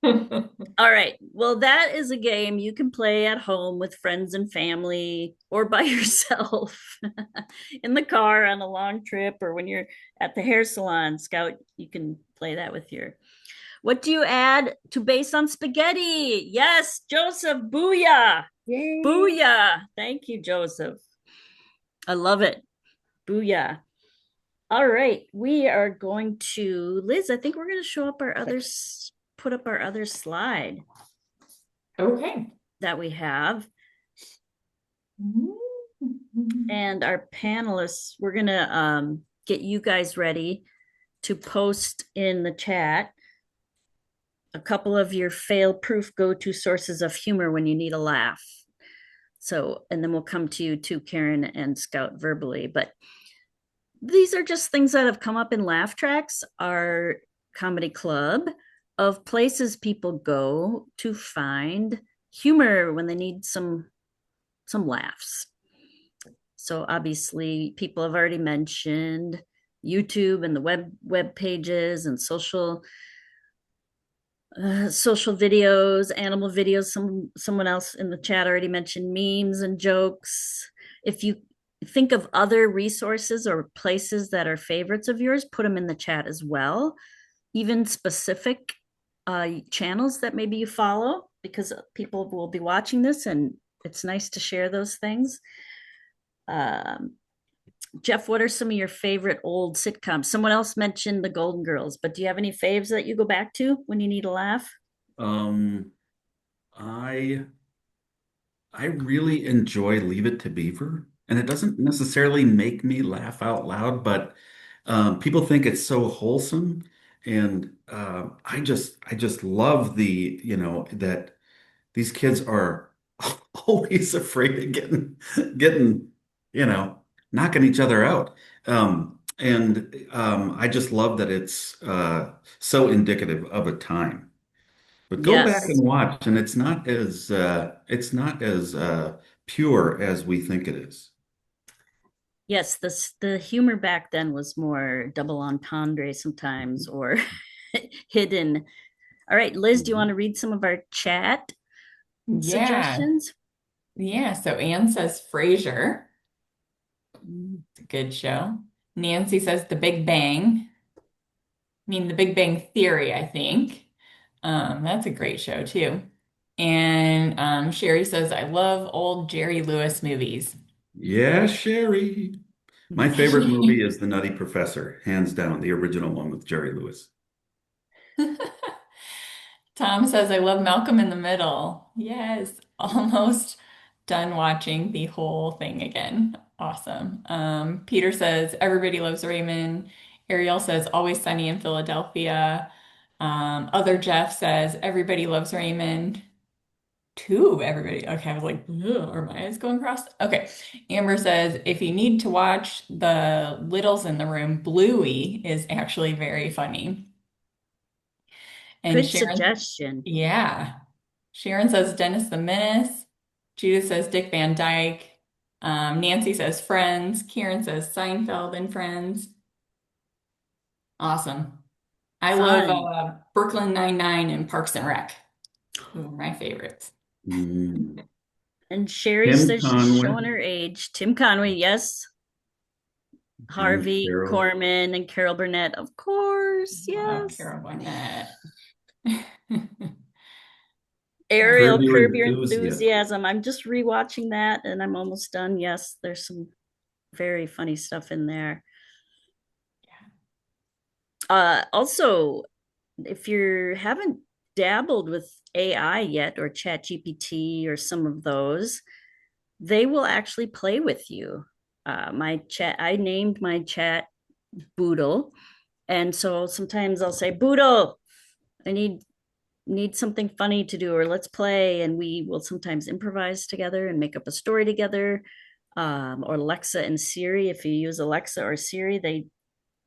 All right. Well, that is a game you can play at home with friends and family or by yourself in the car on a long trip or when you're at the hair salon. Scout, you can play that with your. What do you add to base on spaghetti? Yes, Joseph, booyah. Yay. Booyah. Thank you, Joseph. I love it. Booyah. All right. We are going to, Liz, I think we're going to show up our others, put up our other slide. Okay. That we have. And our panelists, we're going to get you guys ready to post in the chat a couple of your fail-proof go-to sources of humor when you need a laugh. So, and then we'll come to you too, Karen and Scout, verbally. But these are just things that have come up in Laugh Tracks, our comedy club, of places people go to find humor when they need some laughs. So obviously, people have already mentioned YouTube and the web pages and social videos, animal videos. Someone else in the chat already mentioned memes and jokes. If you think of other resources or places that are favorites of yours, put them in the chat as well. Even specific channels that maybe you follow, because people will be watching this and it's nice to share those things. Jeff, what are some of your favorite old sitcoms? Someone else mentioned the Golden Girls, but do you have any faves that you go back to when you need a laugh? I really enjoy Leave It to Beaver, and it doesn't necessarily make me laugh out loud, but people think it's so wholesome, and I just love that these kids are always afraid of getting knocking each other out. And I just love that it's so indicative of a time. But go back Yes. and watch, and it's not as pure as we think it is. Yes, the humor back then was more double entendre sometimes or hidden. All right, Liz, do you want to read some of our chat Yeah. suggestions? Yeah. So Anne says Frasier. It's a good show. Nancy says The Big Bang. I mean, The Big Bang Theory, I think. That's a great show too. And Sherry says, I love old Jerry Lewis movies. Yeah, Sherry. My favorite movie is The Nutty Professor, hands down, the original one with Jerry Lewis. Tom says, I love Malcolm in the Middle. Yes, almost done watching the whole thing again. Awesome. Peter says, Everybody Loves Raymond. Ariel says, Always Sunny in Philadelphia. Other Jeff says, Everybody Loves Raymond. Two, everybody. Okay, I was like, "Ugh, are my eyes going cross?" Okay. Amber says, if you need to watch the Littles in the Room, Bluey is actually very funny. And Good Sharon, suggestion. yeah. Sharon says Dennis the Menace. Judith says Dick Van Dyke. Nancy says Friends. Karen says Seinfeld and Friends. Awesome. I love Fun. Brooklyn Nine-Nine and Parks and Rec. Who are my favorites. Mm. And Sherry Tim says she's Conway showing her age. Tim Conway, yes. and Harvey Carol. Korman and Carol Burnett, of course. Love Yes. Carol Burnett. Ariel, Curb Your Curb Your Enthusiasm. Enthusiasm. I'm just rewatching that and I'm almost done. Yes, there's some very funny stuff in there. Also, if you haven't dabbled with AI yet or Chat GPT or some of those, they will actually play with you. I named my chat Boodle. And so sometimes I'll say, Boodle, I need something funny to do, or let's play. And we will sometimes improvise together and make up a story together. Or Alexa and Siri, if you use Alexa or Siri,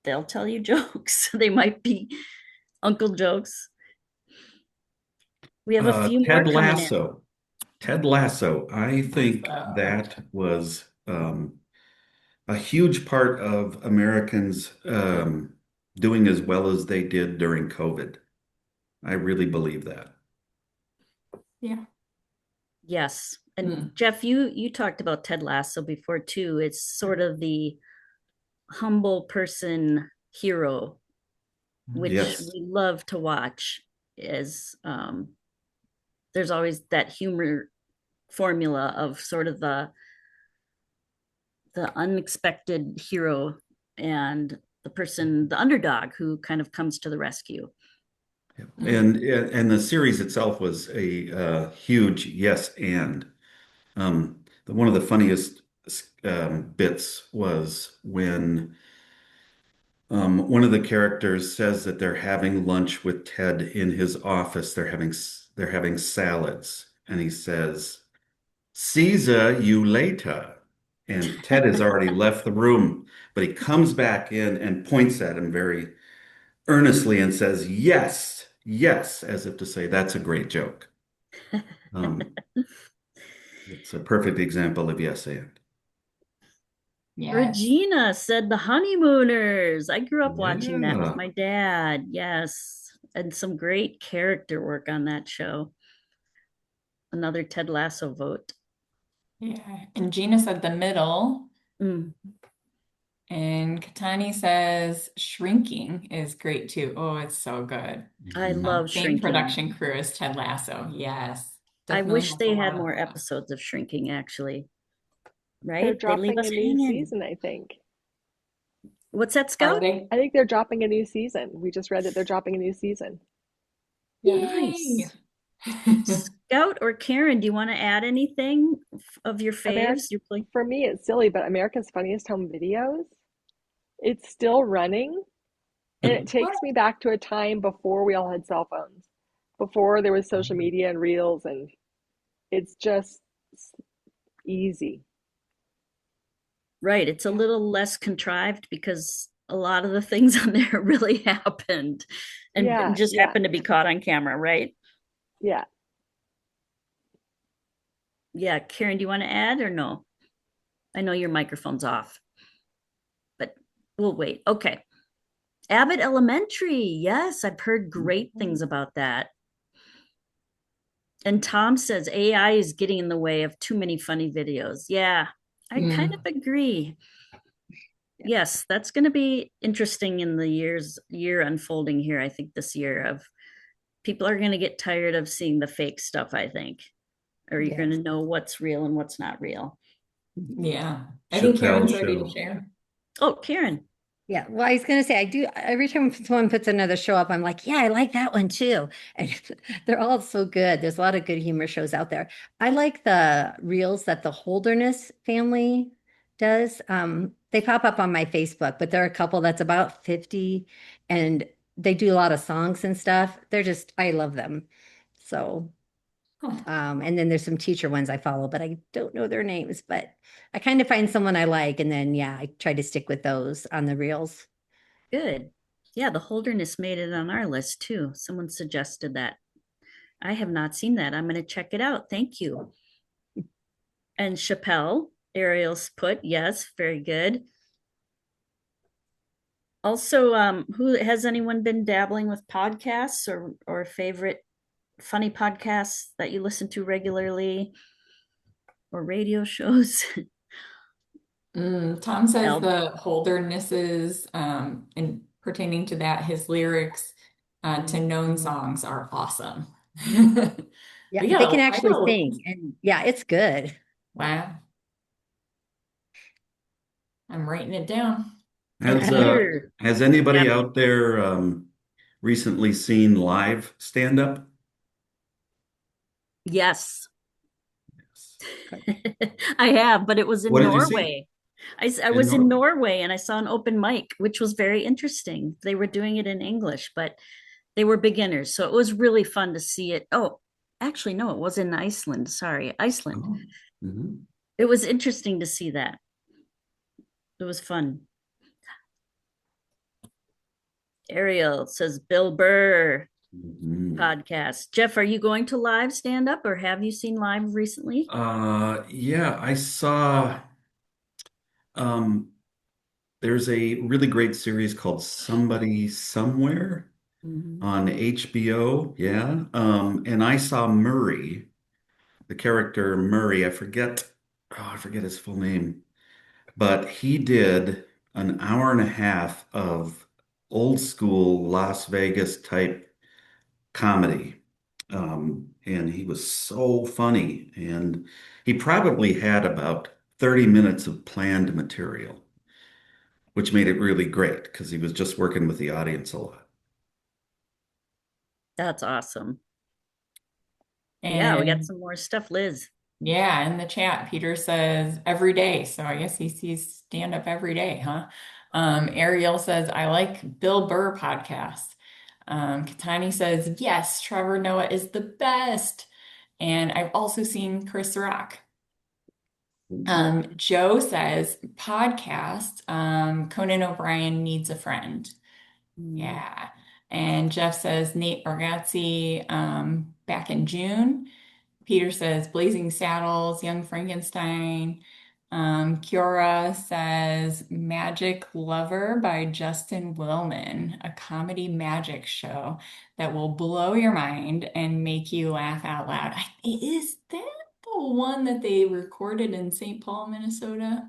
they'll tell you jokes. They might be uncle jokes. We have a few more Ted coming in. Lasso. Ted Lasso. I think So, that was a huge part of Americans doing as well as they did during COVID. I really believe that. yeah. Yes. And Hmm. Jeff, you talked about Ted Lasso before too. It's sort of the humble person hero, which Yes. we love to watch. Is there's always that humor formula of sort of the unexpected hero and the person, the underdog who kind of comes to the rescue. And the series itself was a huge yes and one of the funniest bits was when one of the characters says that they're having lunch with Ted in his office. They're having salads, and he says, "Caesar, you later." And Ted has already left the room, but he comes back in and points at him very earnestly and says, "Yes, yes," as if to say, "That's a great joke." Um, it's a perfect example of yes and. Yes. Regina said The Honeymooners. I grew up watching that with Yeah. my dad. Yes. And some great character work on that show. Another Ted Lasso vote. Yeah. And Gina said the middle. Mm, And Katani says Shrinking is great too. Oh, it's so good. I Mhm. love Same Shrinking. production crew as Ted Lasso. Yes. I Definitely wish has a they had lot of more stuff. episodes of Shrinking, actually. They're Right? They leave dropping us a new hanging. season, I think. What's that, Are Scout? they? I think they're dropping a new season. We just read that they're dropping a new season. Yeah. Yay. Nice. Scout or Karen, do you want to add anything of your America, faves? You're playing. for me, it's silly, but America's Funniest Home Videos, it's still running. And it What? takes me back to a time before we all had cell phones, before there was social media and reels, and it's just easy. Right. It's a little less contrived because a lot of the things on there really happened and Yeah, just yeah, happened to be caught on camera, right? yeah. Yeah. Karen, do you want to add or no? I know your microphone's off. We'll wait. Okay. Abbott Elementary. Yes, I've heard great things about that. And Tom says AI is getting in the way of too many funny videos. Yeah, I kind of Mm. agree. Yeah. Yes, that's going to be interesting in the year unfolding here. I think this year of people are going to get tired of seeing the fake stuff, I think, or you're going Yes. to know what's real and what's not real. Yeah. I think Chappelle Karen's ready to show. share. Oh, Karen. Yeah, well, I was going to say, I do every time someone puts another show up, I'm like, yeah, I like that one too. And they're all so good. There's a lot of good humor shows out there. I like the reels that the Holderness family does. They pop up on my Facebook, but there are a couple that's about 50 and they do a lot of songs and stuff. I love them. So, Huh. and then there's some teacher ones I follow, but I don't know their names, but I kind of find someone I like. And then, yeah, I try to stick with those on the reels. Good. Yeah, the Holderness made it on our list too. Someone suggested that. I have not seen that. I'm going to check it out. Thank you. And Chappelle, Ariel's put, yes, very good. Also, who has anyone been dabbling with podcasts or favorite funny podcasts that you listen to regularly or radio shows? Tom says El, the Holdernesses, and pertaining to that, his lyrics to known songs are awesome. Yeah, We they can got I actually got sing, and yeah, it's good. wow. I'm writing it down. and Has Peter, has yeah, anybody out there recently seen live stand up? yes, I have, but it was in What did you see? Norway. I In was in Norway? Norway and I saw an open mic, which was very interesting. They were doing it in English, but they were beginners. So it was really fun to see it. Oh, actually, no, it was in Iceland. Sorry, Iceland. Oh, mhm. It was interesting to see that. It was fun. Ariel says Bill Burr Mhm. podcast. Jeff, are you going to live stand up or have you seen live recently? Yeah, I saw um there's a really great series called Somebody Somewhere Mhm. on HBO. Yeah. And I saw Murray, the character Murray. I forget his full name, but he did an hour and a half of old school Las Vegas type comedy. And he was so funny. And he probably had about 30 minutes of planned material, which made it really great because he was just working with the audience a lot. That's awesome. Yeah, we got And some more stuff, Liz. yeah, in the chat, Peter says every day. So I guess he sees stand up every day, huh? Ariel says, I like Bill Burr podcast. Katani says, yes, Trevor Noah is the best. And I've also seen Chris Rock. Joe says, podcast, Conan O'Brien needs a friend. Mm. Yeah. And Jeff says, Nate Bargatze, back in June. Peter says Blazing Saddles, Young Frankenstein. Kiora says Magic Lover by Justin Willman, a comedy magic show that will blow your mind and make you laugh out loud. Is that the one that they recorded in St. Paul, Minnesota?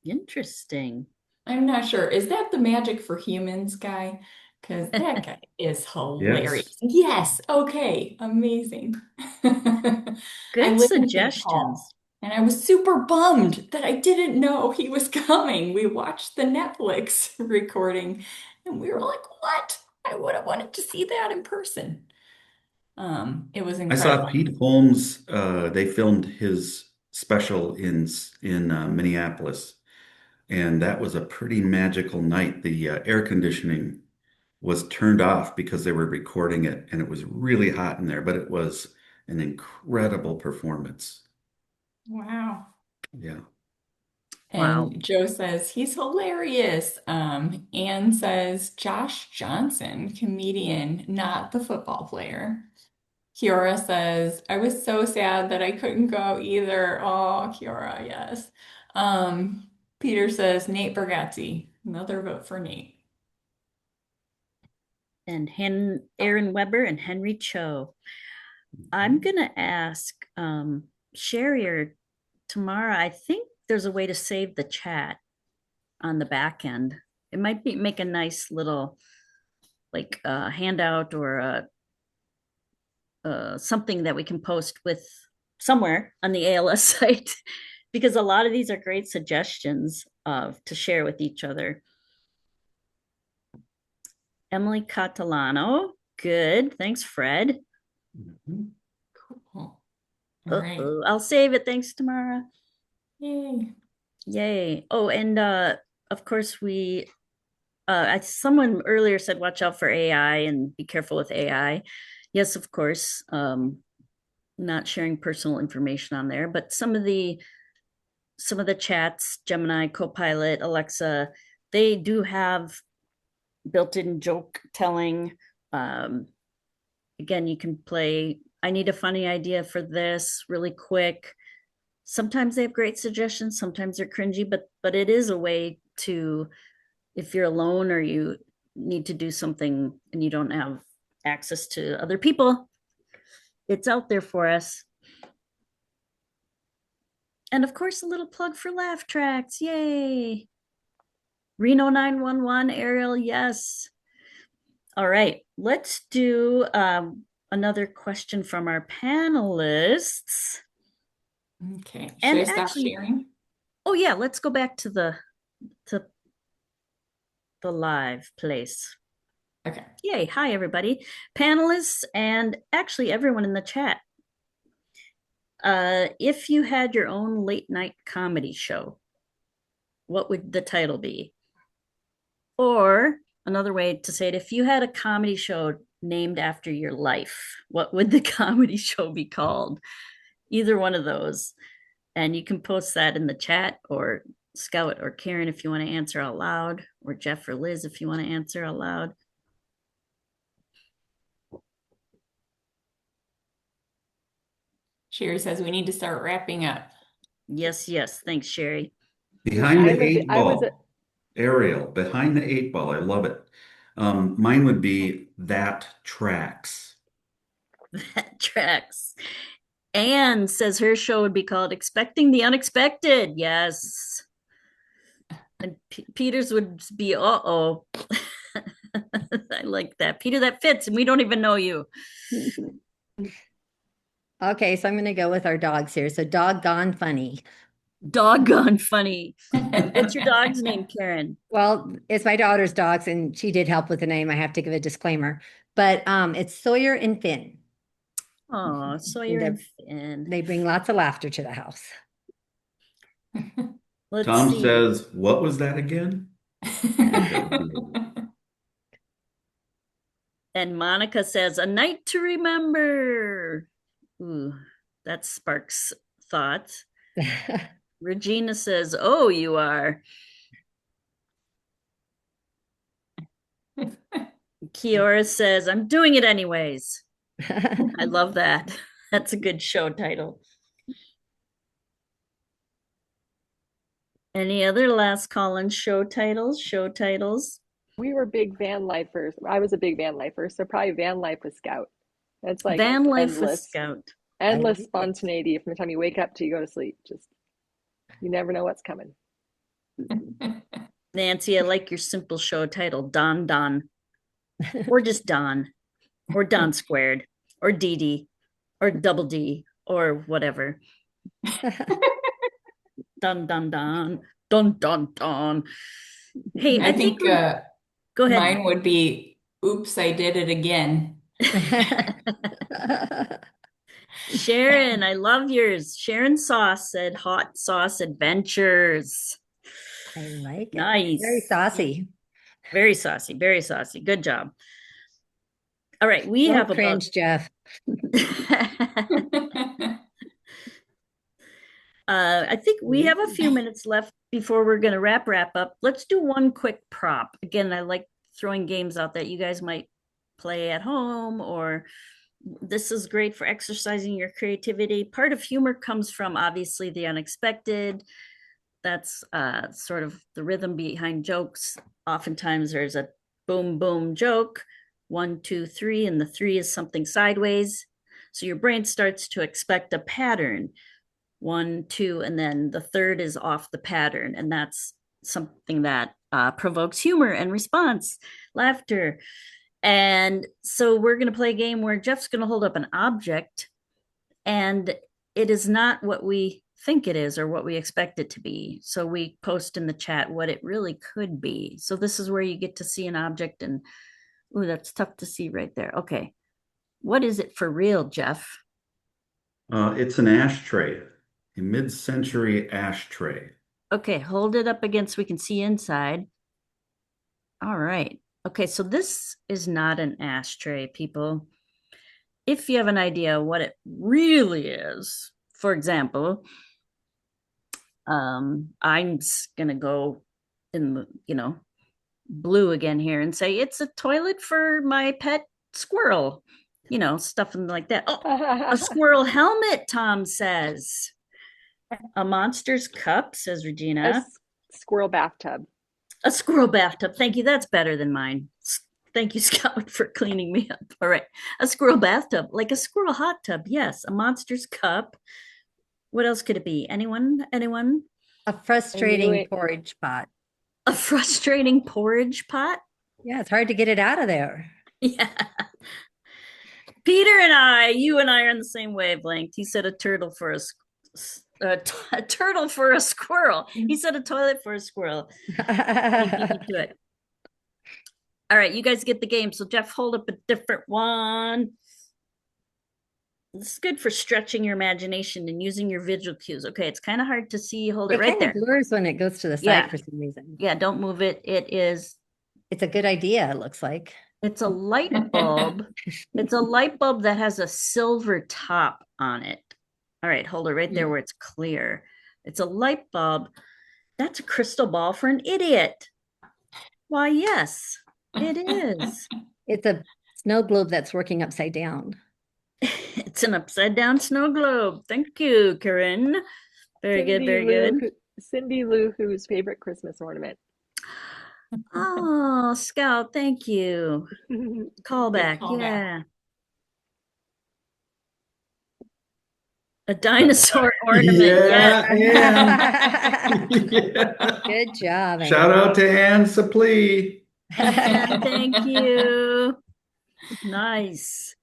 Interesting. I'm not sure. Is that the Magic for Humans guy? Because that guy is Yes. hilarious. Yes. Okay. Amazing. I Good live in St. Paul suggestions. and I was super bummed that I didn't know he was coming. We watched the Netflix recording and we were like, what? I would have wanted to see that in person. It was I saw incredible. Pete Holmes. They filmed his special in Minneapolis, and that was a pretty magical night. The air conditioning was turned off because they were recording it, and it was really hot in there, but it was an incredible performance. Wow. Yeah. Wow. And Joe says he's hilarious. Anne says Josh Johnson, comedian, not the football player. Kiora says I was so sad that I couldn't go either. Oh, Kiora, yes. Um, Peter says Nate Bargatze. Another vote for Nate. And Aaron Weber and Henry Cho. I'm gonna ask Sherry or Tamara. I think there's a way to save the chat on the back end. It might make a nice little like handout or something that we can post with somewhere on the ALS site, because a lot of these are great suggestions to share with each other. Emily Catalano, good. Thanks, Fred. Cool. All right. I'll save it. Thanks, Tamara. Yay. Yay. Oh, and of course someone earlier said watch out for AI and be careful with AI. Yes, of course. Not sharing personal information on there, but some of the chats, Gemini, Copilot, Alexa, they do have built-in joke telling. Again, you can play, I need a funny idea for this really quick. Sometimes they have great suggestions, sometimes they're cringy, but it is a way to, if you're alone or you need to do something and you don't have access to other people, it's out there for us. And of course, a little plug for Laugh Tracks. Yay. Reno 911, Ariel, yes. All right, let's do another question from our panelists. Okay, should And I stop actually, sharing? Oh yeah, let's go back to the live place. Okay. Yay, hi everybody. Panelists and actually everyone in the chat. If you had your own late night comedy show, what would the title be? Or another way to say it, if you had a comedy show named after your life, what would the comedy show be called? Either one of those. And you can post that in the chat, or Scout or Karen if you want to answer out loud, or Jeff or Liz if you want to answer out loud. Sherry says we need to start wrapping up. Yes, yes. Thanks, Sherry. Behind the eight ball. Ariel, behind the eight ball. I love it. Mine would be That Tracks. That tracks. Anne says her show would be called Expecting the Unexpected. Yes. And Peter's would be uh-oh. I like that. Peter, that fits, and we don't even know you. Okay, so I'm going to go with our dogs here. So Doggone Funny. Doggone Funny. What's your dog's name, Karen? Well, it's my daughter's dogs, and she did help with the name. I have to give a disclaimer. But it's Sawyer and Finn. Oh, Sawyer and Finn. They bring lots of laughter to the house. Tom says, what was that again? And Monica says, A Night to Remember. Ooh, that sparks thoughts. Regina says, oh, you are. Kiora says, I'm doing it anyways. I love that. That's a good show title. Any other last call-in show titles? We were big van lifers. I was a big van lifer, so probably Van Life with Scout. It's like Van Life with Scout. Endless spontaneity from the time you wake up till you go to sleep. Just you never know what's coming. Nancy, I like your simple show title, Don Don. Or just Don. Or Don Squared. Or DD. Or Double D. Or whatever. Dun dun dun. Dun dun dun. Hey, I think go ahead. Mine would be Oops, I Did It Again. Sharon, I love yours. Sharon Sauce said Hot Sauce Adventures. I like it. Nice. Very saucy. Very saucy. Very saucy. Good job. All right, we Don't have cringe, Jeff. I think we have a few minutes left before we're going to wrap up. Let's do one quick prop. Again, I like throwing games out that you guys might play at home, or this is great for exercising your creativity. Part of humor comes from obviously the unexpected. That's sort of the rhythm behind jokes. Oftentimes there's a boom, boom joke, 1, 2, 3, and the 3 is something sideways. So your brain starts to expect a pattern, 1, 2, and then the third is off the pattern. And that's something that provokes humor and response, laughter. And so we're going to play a game where Jeff's going to hold up an object, and it is not what we think it is or what we expect it to be. So we post in the chat what it really could be. So this is where you get to see an object, and ooh, that's tough to see right there. Okay. What is it for real, Jeff? It's an ashtray, a mid-century ashtray. Okay, hold it up against, we can see inside. All right. Okay, so this is not an ashtray, people. If you have an idea what it really is, for example, I'm gonna go in the, blue again here and say it's a toilet for my pet squirrel, stuff like that. Oh, a squirrel helmet, Tom says. A monster's cup, says Regina. A squirrel bathtub. A squirrel bathtub. Thank you. That's better than mine. Thank you, Scout, for cleaning me up. All right. A squirrel bathtub, like a squirrel hot tub. Yes. A monster's cup. What else could it be? Anyone? A frustrating porridge pot. A frustrating porridge pot? Yeah, it's hard to get it out of there. Yeah. Peter and you and I are on the same wavelength. He said a turtle for a turtle for a squirrel. He said a toilet for a squirrel. Do it. All right, you guys get the game. So Jeff, hold up a different one. This is good for stretching your imagination and using your visual cues. Okay, it's kind of hard to see. Hold it right there. It blurs when it goes to the side for some reason. Yeah, don't move it. It's a good idea, it looks like. It's a light bulb. It's a light bulb that has a silver top on it. All right, hold it right there where it's clear. It's a light bulb. That's a crystal ball for an idiot. Why, yes, it is. It's a snow globe that's working upside down. It's an upside down snow globe. Thank you, Corinne. Very good. Cindy Lou Who's favorite Christmas ornament. Oh, Scout, thank you. Callback, yeah. A dinosaur ornament. Yeah. Good job. Shout out to Anne Saplee. Thank you. Nice.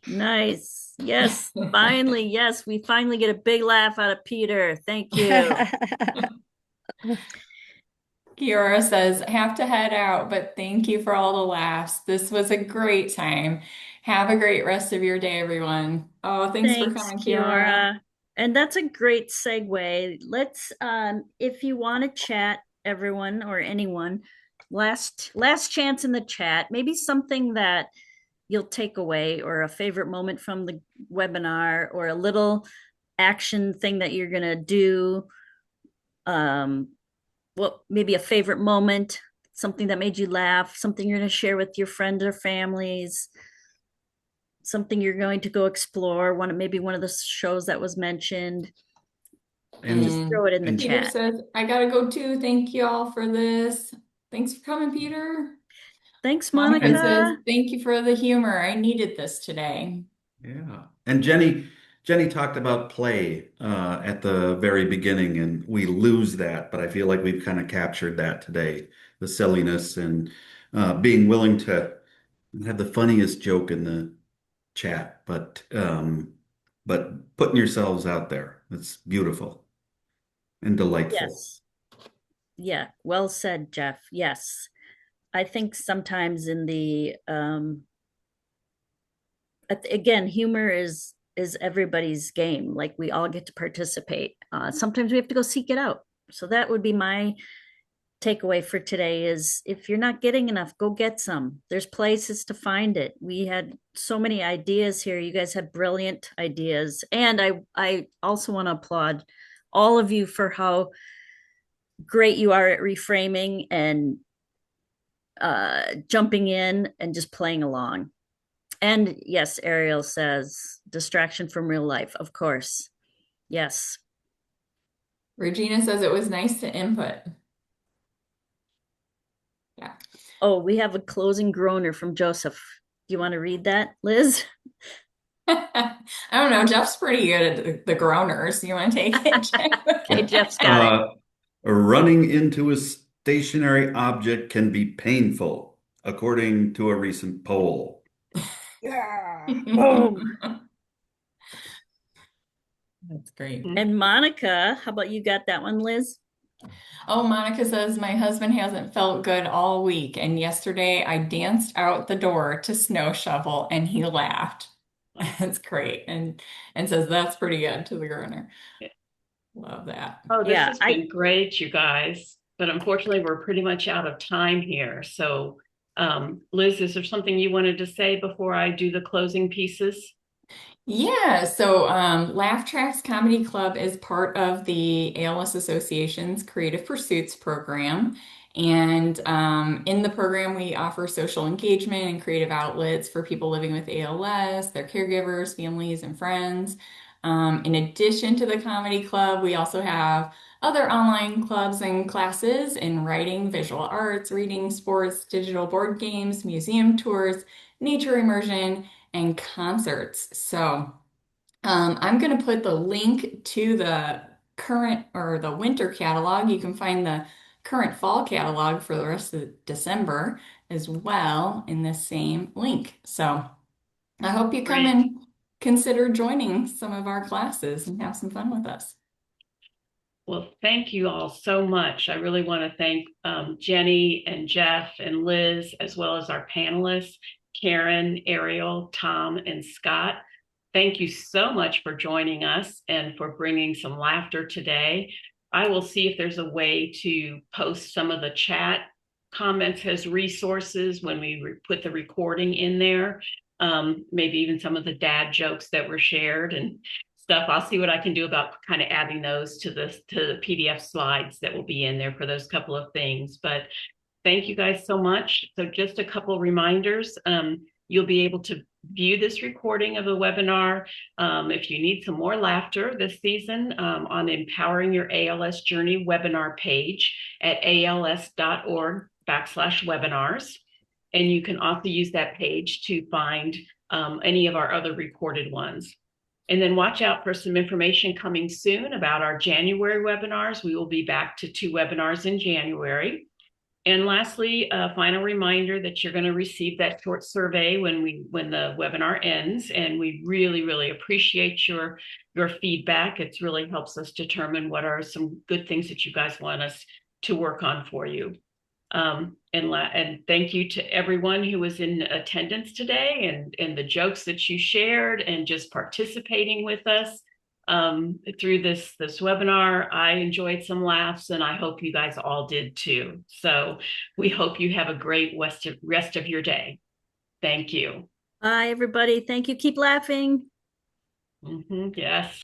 Yes, finally. Yes, we finally get a big laugh out of Peter. Thank you. Kiara says, have to head out, but thank you for all the laughs. This was a great time. Have a great rest of your day, everyone. Oh, thanks for coming, Kiara. And that's a great segue. Let's, if you want to chat, everyone or anyone, last chance in the chat, maybe something that you'll take away or a favorite moment from the webinar or a little action thing that you're going to do. Well, maybe a favorite moment, something that made you laugh, something you're going to share with your friends or families, something you're going to go explore, maybe one of the shows that was mentioned. And just throw it in the Peter chat. says, I got to go too. Thank you all for this. Thanks for coming, Peter. Thanks, Monica. Says, thank you for the humor. I needed this today. Yeah. And Jenny talked about play at the very beginning, and we lose that, but I feel like we've kind of captured that today, the silliness and being willing to have the funniest joke in the chat, but putting yourselves out there. It's beautiful and delightful. Yes. Yeah, well said, Jeff. Yes. I think sometimes in the again, humor is everybody's game. Like we all get to participate. Sometimes we have to go seek it out. So that would be my takeaway for today is if you're not getting enough, go get some. There's places to find it. We had so many ideas here. You guys had brilliant ideas. And I also want to applaud all of you for how great you are at reframing and jumping in and just playing along. And yes, Ariel says distraction from real life, of course. Yes. Regina says it was nice to input. Yeah. Oh, we have a closing groaner from Joseph. Do you want to read that, Liz? I don't know. Jeff's pretty good at the groaners. You want to take it, Jeff? Okay, Jeff's got it. Running into a stationary object can be painful, according to a recent poll. Boom. That's great. And Monica, how about you got that one, Liz? Oh, Monica says my husband hasn't felt good all week, and yesterday I danced out the door to snow shovel and he laughed. That's great. And says that's pretty good to the groaner. Love that. Oh, this Yeah, has been great, you guys. But unfortunately, we're pretty much out of time here. So, Liz, is there something you wanted to say before I do the closing pieces? Yeah, so Laugh Tracks Comedy Club is part of the ALS Association's Creative Pursuits program. And in the program, we offer social engagement and creative outlets for people living with ALS, their caregivers, families, and friends. In addition to the comedy club, we also have other online clubs and classes in writing, visual arts, reading, sports, digital board games, museum tours, nature immersion, and concerts. So I'm going to put the link to the current or the winter catalog. You can find the current fall catalog for the rest of December as well in the same link. So I hope you come Great. and consider joining some of our classes and have some fun with us. Well, thank you all so much. I really want to thank Jenny and Jeff and Liz, as well as our panelists, Karen, Ariel, Tom, and Scott. Thank you so much for joining us and for bringing some laughter today. I will see if there's a way to post some of the chat comments as resources when we put the recording in there. Maybe even some of the dad jokes that were shared and stuff. I'll see what I can do about kind of adding those to the PDF slides that will be in there for those couple of things. But thank you guys so much. So just a couple reminders. You'll be able to view this recording of the webinar if you need some more laughter this season on Empowering Your ALS Journey webinar page at als.org/webinars. And you can also use that page to find any of our other recorded ones. And then watch out for some information coming soon about our January webinars. We will be back to 2 webinars in January. And lastly, a final reminder that you're going to receive that short survey when the webinar ends. And we really, really appreciate your feedback. It really helps us determine what are some good things that you guys want us to work on for you. And thank you to everyone who was in attendance today and the jokes that you shared and just participating with us through this webinar. I enjoyed some laughs and I hope you guys all did too. So we hope you have a great rest of your day. Thank you. Bye, everybody. Thank you. Keep laughing. Yes.